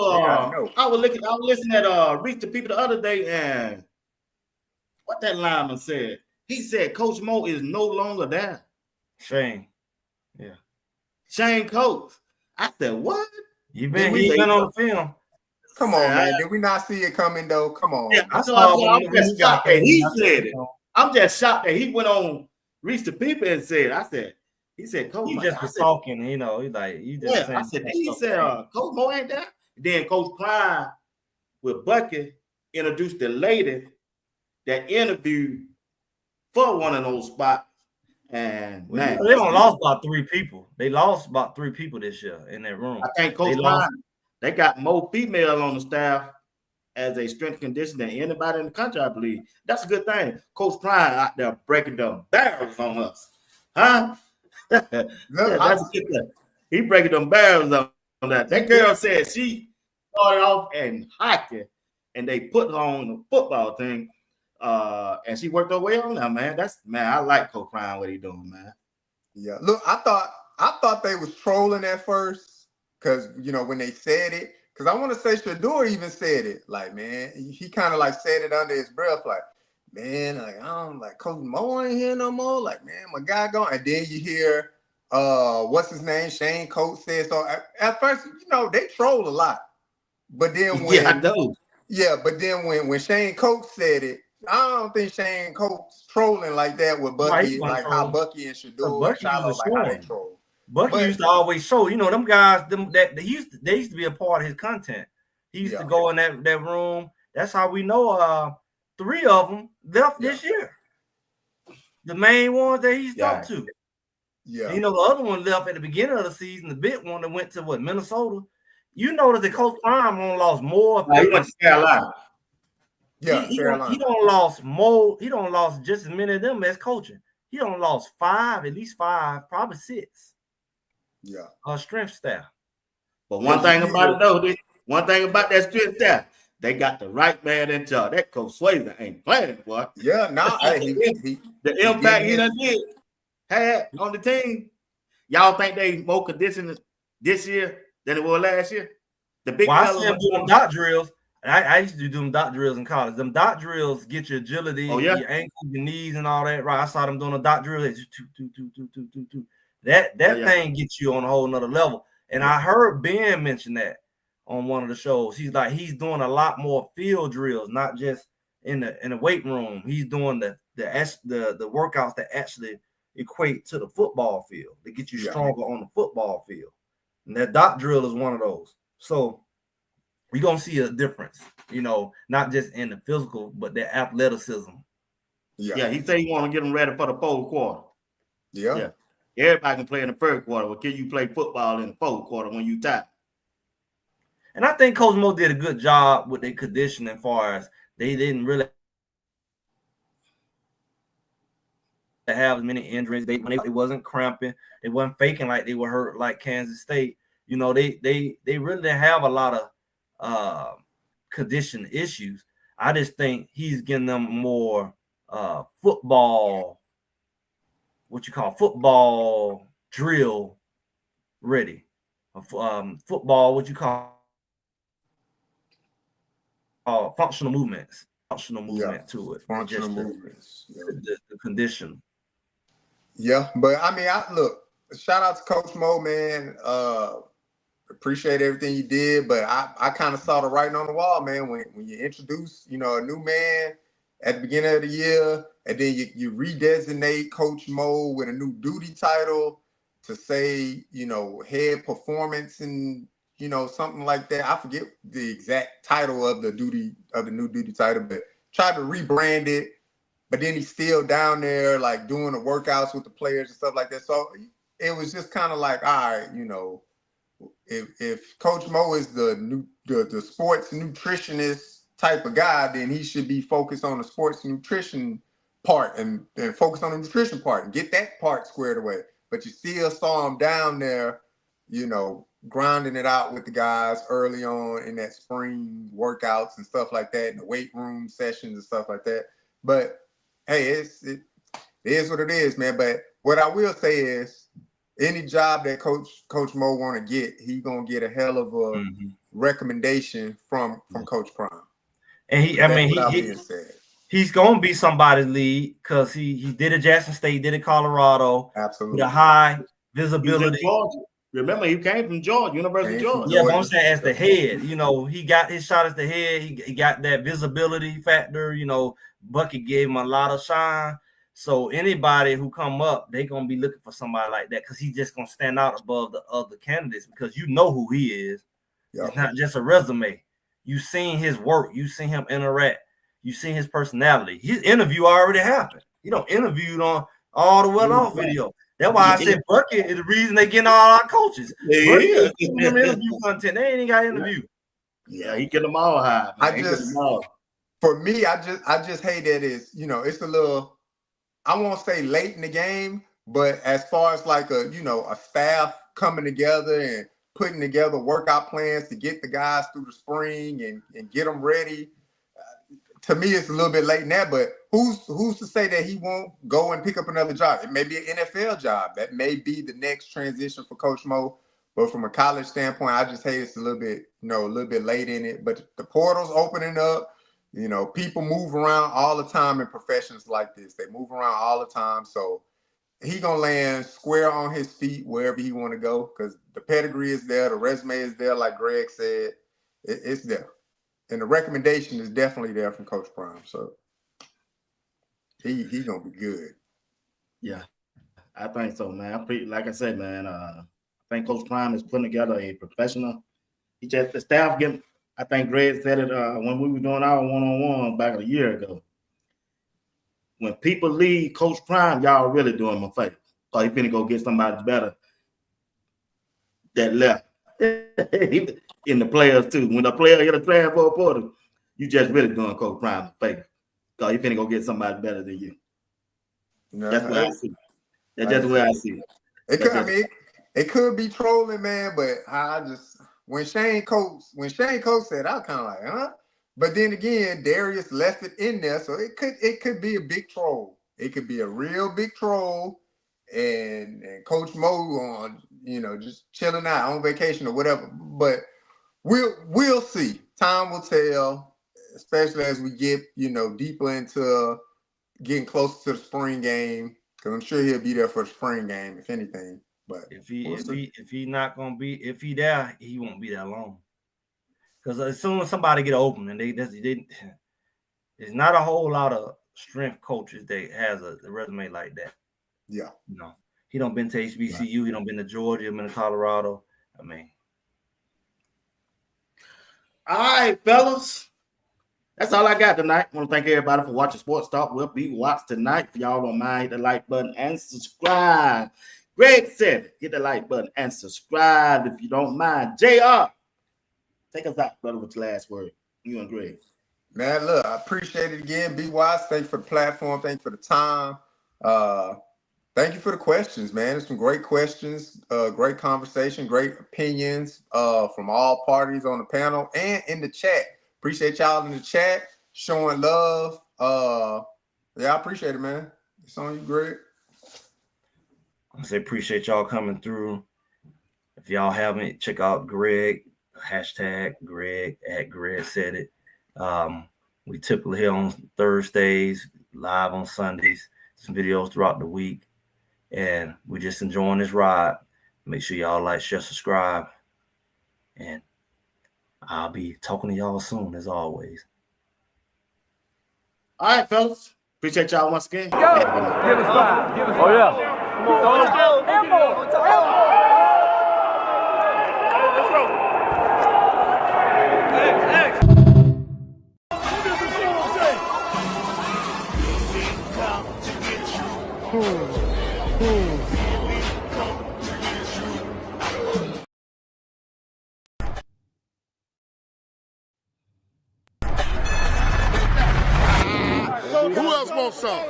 I was listening at Reach the People the other day, and what that lineman said. He said Coach Mo is no longer there.
Shane. Yeah.
Shane Coates. I said, what?
He's been on the film.
Come on, man. Did we not see it coming though? Come on.
Yeah, I'm just shocked that he said it. I'm just shocked that he went on Reach the People and said, he said, Coach
He just was talking, you know, he's like, you just
I said, he said, Coach Mo ain't there. Then Coach Klein with Bucky introduced the lady that interviewed for one of those spots. And man,
they don't lost about 3 people. They lost about 3 people this year in that room.
I think Coach Klein, they got more female on the staff as a strength condition than anybody in the country, I believe. That's a good thing. Coach Klein out there breaking the barrels on us. Huh? That's a good thing. He breaking them barrels on that. That girl said she started off in hockey and they put her on the football team. And she worked her way on that, man. I like Coach Klein, what he doing, man.
Yeah. Look, I thought they was trolling at first because, you know, when they said it, because I want to say Shador even said it. Like, man, he kind of like said it under his breath, like, man, like, I don't like Coach Mo ain't here no more. Like, man, my guy gone. And then you hear, what's his name? Shane Coates said so. At first, you know, they troll a lot. But then when
I know.
Yeah, but then when Shane Coates said it, I don't think Shane Coates trolling like that with Bucky, like how Bucky and Shador and Shiloh, like how they troll.
Bucky used to always show, you know, them guys, they used to be a part of his content. He used to go in that room. That's how we know 3 of them left this year. The main ones that he's talked to. Yeah. And, you know, the other one left at the beginning of the season, the big one that went to Minnesota. You notice that Coach Prime lost more.
He went to Carolina.
Yeah,
he don't lost more. He don't lost just as many of them as coaching. He don't lost 5, at least 5, probably 6.
Yeah.
Strength staff.
But one thing about that strength staff, they got the right man in charge. That Coach Swayze ain't playing, boy.
Yeah, no,
the impact he done had on the team. Y'all think they more conditioned this year than it was last year? The big
I see him doing dot drills. I used to do them dot drills in college. Them dot drills get your agility, your ankles, your knees, and all that. Right? I saw them doing a dot drill. That thing gets you on a whole nother level. And I heard Ben mention that on one of the shows. He's doing a lot more field drills, not just in the weight room. He's doing the workouts that actually equate to the football field to get you stronger on the football field. And that dot drill is one of those. So we're gonna see a difference, not just in the physical, but the athleticism.
Yeah, he said he want to get them ready for the fourth quarter.
Yeah.
Everybody can play in the first quarter, but can you play football in the fourth quarter when you tired?
And I think Coach Mo did a good job with their conditioning as far as they didn't really have as many injuries. They wasn't cramping, they wasn't faking like they were hurt like Kansas State. They really didn't have a lot of condition issues. I just think he's getting them more football drill ready. Football, functional movement to it.
Functional movements.
The condition.
Yeah, but I mean, look, shout out to Coach Mo, man. Appreciate everything you did, but I kind of saw the writing on the wall, man, when you introduce, a new man at the beginning of the year, and then you redesignate Coach Mo with a new duty title to say, head performance and something like that. I forget the exact title of the new duty title, but tried to rebrand it. But then he's still down there, like doing the workouts with the players and stuff like that. So it was just kind of like, all right, if Coach Mo is the sports nutritionist type of guy, then he should be focused on the sports nutrition part and focus on the nutrition part and get that part squared away. But you still saw him down there, grinding it out with the guys early on in that spring workouts and stuff like that, and the weight room sessions and stuff like that. But hey, it is what it is, man. But what I will say is, any job that Coach Mo want to get, he gonna get a hell of a recommendation from Coach Prime.
And he's gonna be somebody's lead because he did at Jackson State, did at Colorado,
absolutely,
with a high visibility.
Remember, he came from Georgia, University of Georgia.
Yeah, but I'm saying as the head, he got his shot as the head. He got that visibility factor. Bucky gave him a lot of shine. So anybody who come up, they're going to be looking for somebody like that because he's just going to stand out above the other candidates because you know who he is. Yep. It's not just a resume. You've seen his work. You've seen him interact. You've seen his personality. His interview already happened. Interviewed on all the well-off video. That's why I said Bucky is the reason they getting all our coaches. Bucky is interview content. They ain't even got interview.
Yeah, he get them all high.
For me, I just hate that it's a little, I won't say late in the game, but as far as like a staff coming together and putting together workout plans to get the guys through the spring and get them ready, to me it's a little bit late in that. But who's to say that he won't go and pick up another job? It may be an NFL job. That may be the next transition for Coach Mo. But from a college standpoint, I just hate it's a little bit late in it. But the portal's opening up. People move around all the time in professions like this. They move around all the time. So he going to land square on his feet wherever he want to go because the pedigree is there. The resume is there, like Greg said. It's there. And the recommendation is definitely there from Coach Prime. So he going to be good.
Yeah, I think so, man. Like I said, man, I think Coach Prime is putting together a professional. The staff getting. I think Greg said it when we were doing our one-on-one back a year ago. When people leave Coach Prime, y'all really doing him a favor. Because he's finna go get somebody better that left. In the players, too. When the player hit a transfer portal, you just really doing Coach Prime a favor. Because he's finna go get somebody better than you. No, that's what I see. That's just the way I see it.
It could be trolling, man, but when Shane Coates said, I was kind of like, huh? But then again, Darius left it in there, so it could be a big troll. It could be a real big troll, and Coach Mo on, just chilling out on vacation or whatever. But we'll see. Time will tell, especially as we get deeper into getting closer to the spring game, because I'm sure he'll be there for the spring game, if anything. But
if he not gonna be, if he there, he won't be that long. Because as soon as somebody get open and it's It's not a whole lot of strength coaches that has a resume like that.
Yeah.
You know, he don't been to HBCU. Right. He don't been to Georgia. Been to Colorado. I mean.
All right, fellas. That's all I got tonight. I want to thank everybody for watching Sports Talk. We'll be watched tonight. If y'all don't mind, hit the like button and subscribe. Greg said it. Hit the like button and subscribe if you don't mind. JR, take us out, brother, with the last word. You and Greg.
Man, look, I appreciate it again. Be wise. Thank you for the platform. Thank you for the time. Thank you for the questions, man. There's some great questions, great conversation, great opinions from all parties on the panel and in the chat. Appreciate y'all in the chat showing love. Yeah, I appreciate it, man. It's on you, Greg.
I say appreciate y'all coming through. If y'all haven't, check out Greg, hashtag Greg at Greg Said It. We typically here on Thursdays, live on Sundays, some videos throughout the week. And we're just enjoying this ride. Make sure y'all like, share, subscribe. And I'll be talking to y'all soon, as always.
All right, fellas. Appreciate y'all once again.
Yo, give us 5. Give us 5. Oh, yeah.
Who else wants some?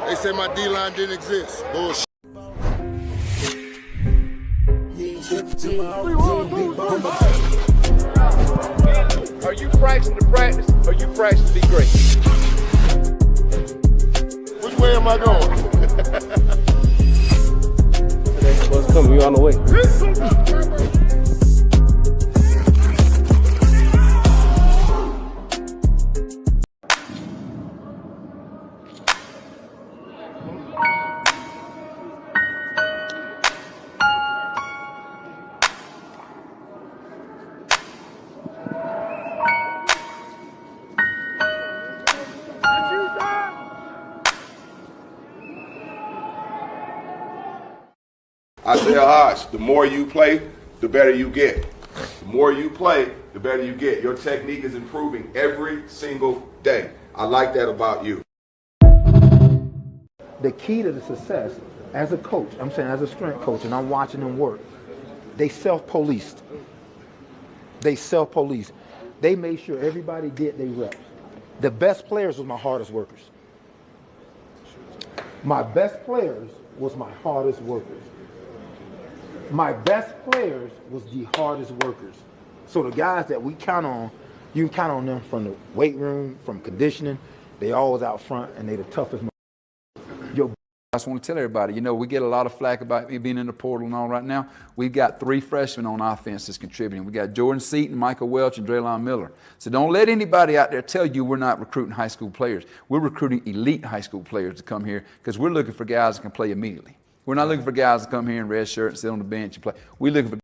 They said my D-line didn't exist. Bullshit.
Are you practicing to practice or you practicing to be great?
Which way am I going?
What's coming? You on the way.
Isaiah Hodge, the more you play, the better you get. The more you play, the better you get. Your technique is improving every single day. I like that about you.
The key to the success as a coach, I'm saying as a strength coach, and I'm watching them work, they self-policed. They made sure everybody did their reps. The best players was my hardest workers. My best players was my hardest workers. My best players was the hardest workers. So the guys that we count on, you can count on them from the weight room, from conditioning. They always out front, and they the toughest.
I just want to tell everybody, you know, we get a lot of flack about me being in the portal and all right now. We've got 3 freshmen on offense that's contributing. We got Jordan Seaton, Michael Welch, and Draylon Miller. So don't let anybody out there tell you we're not recruiting high school players. We're recruiting elite high school players to come here because we're looking for guys that can play immediately. We're not looking for guys to come here in red shirt and sit on the bench and play. We're looking for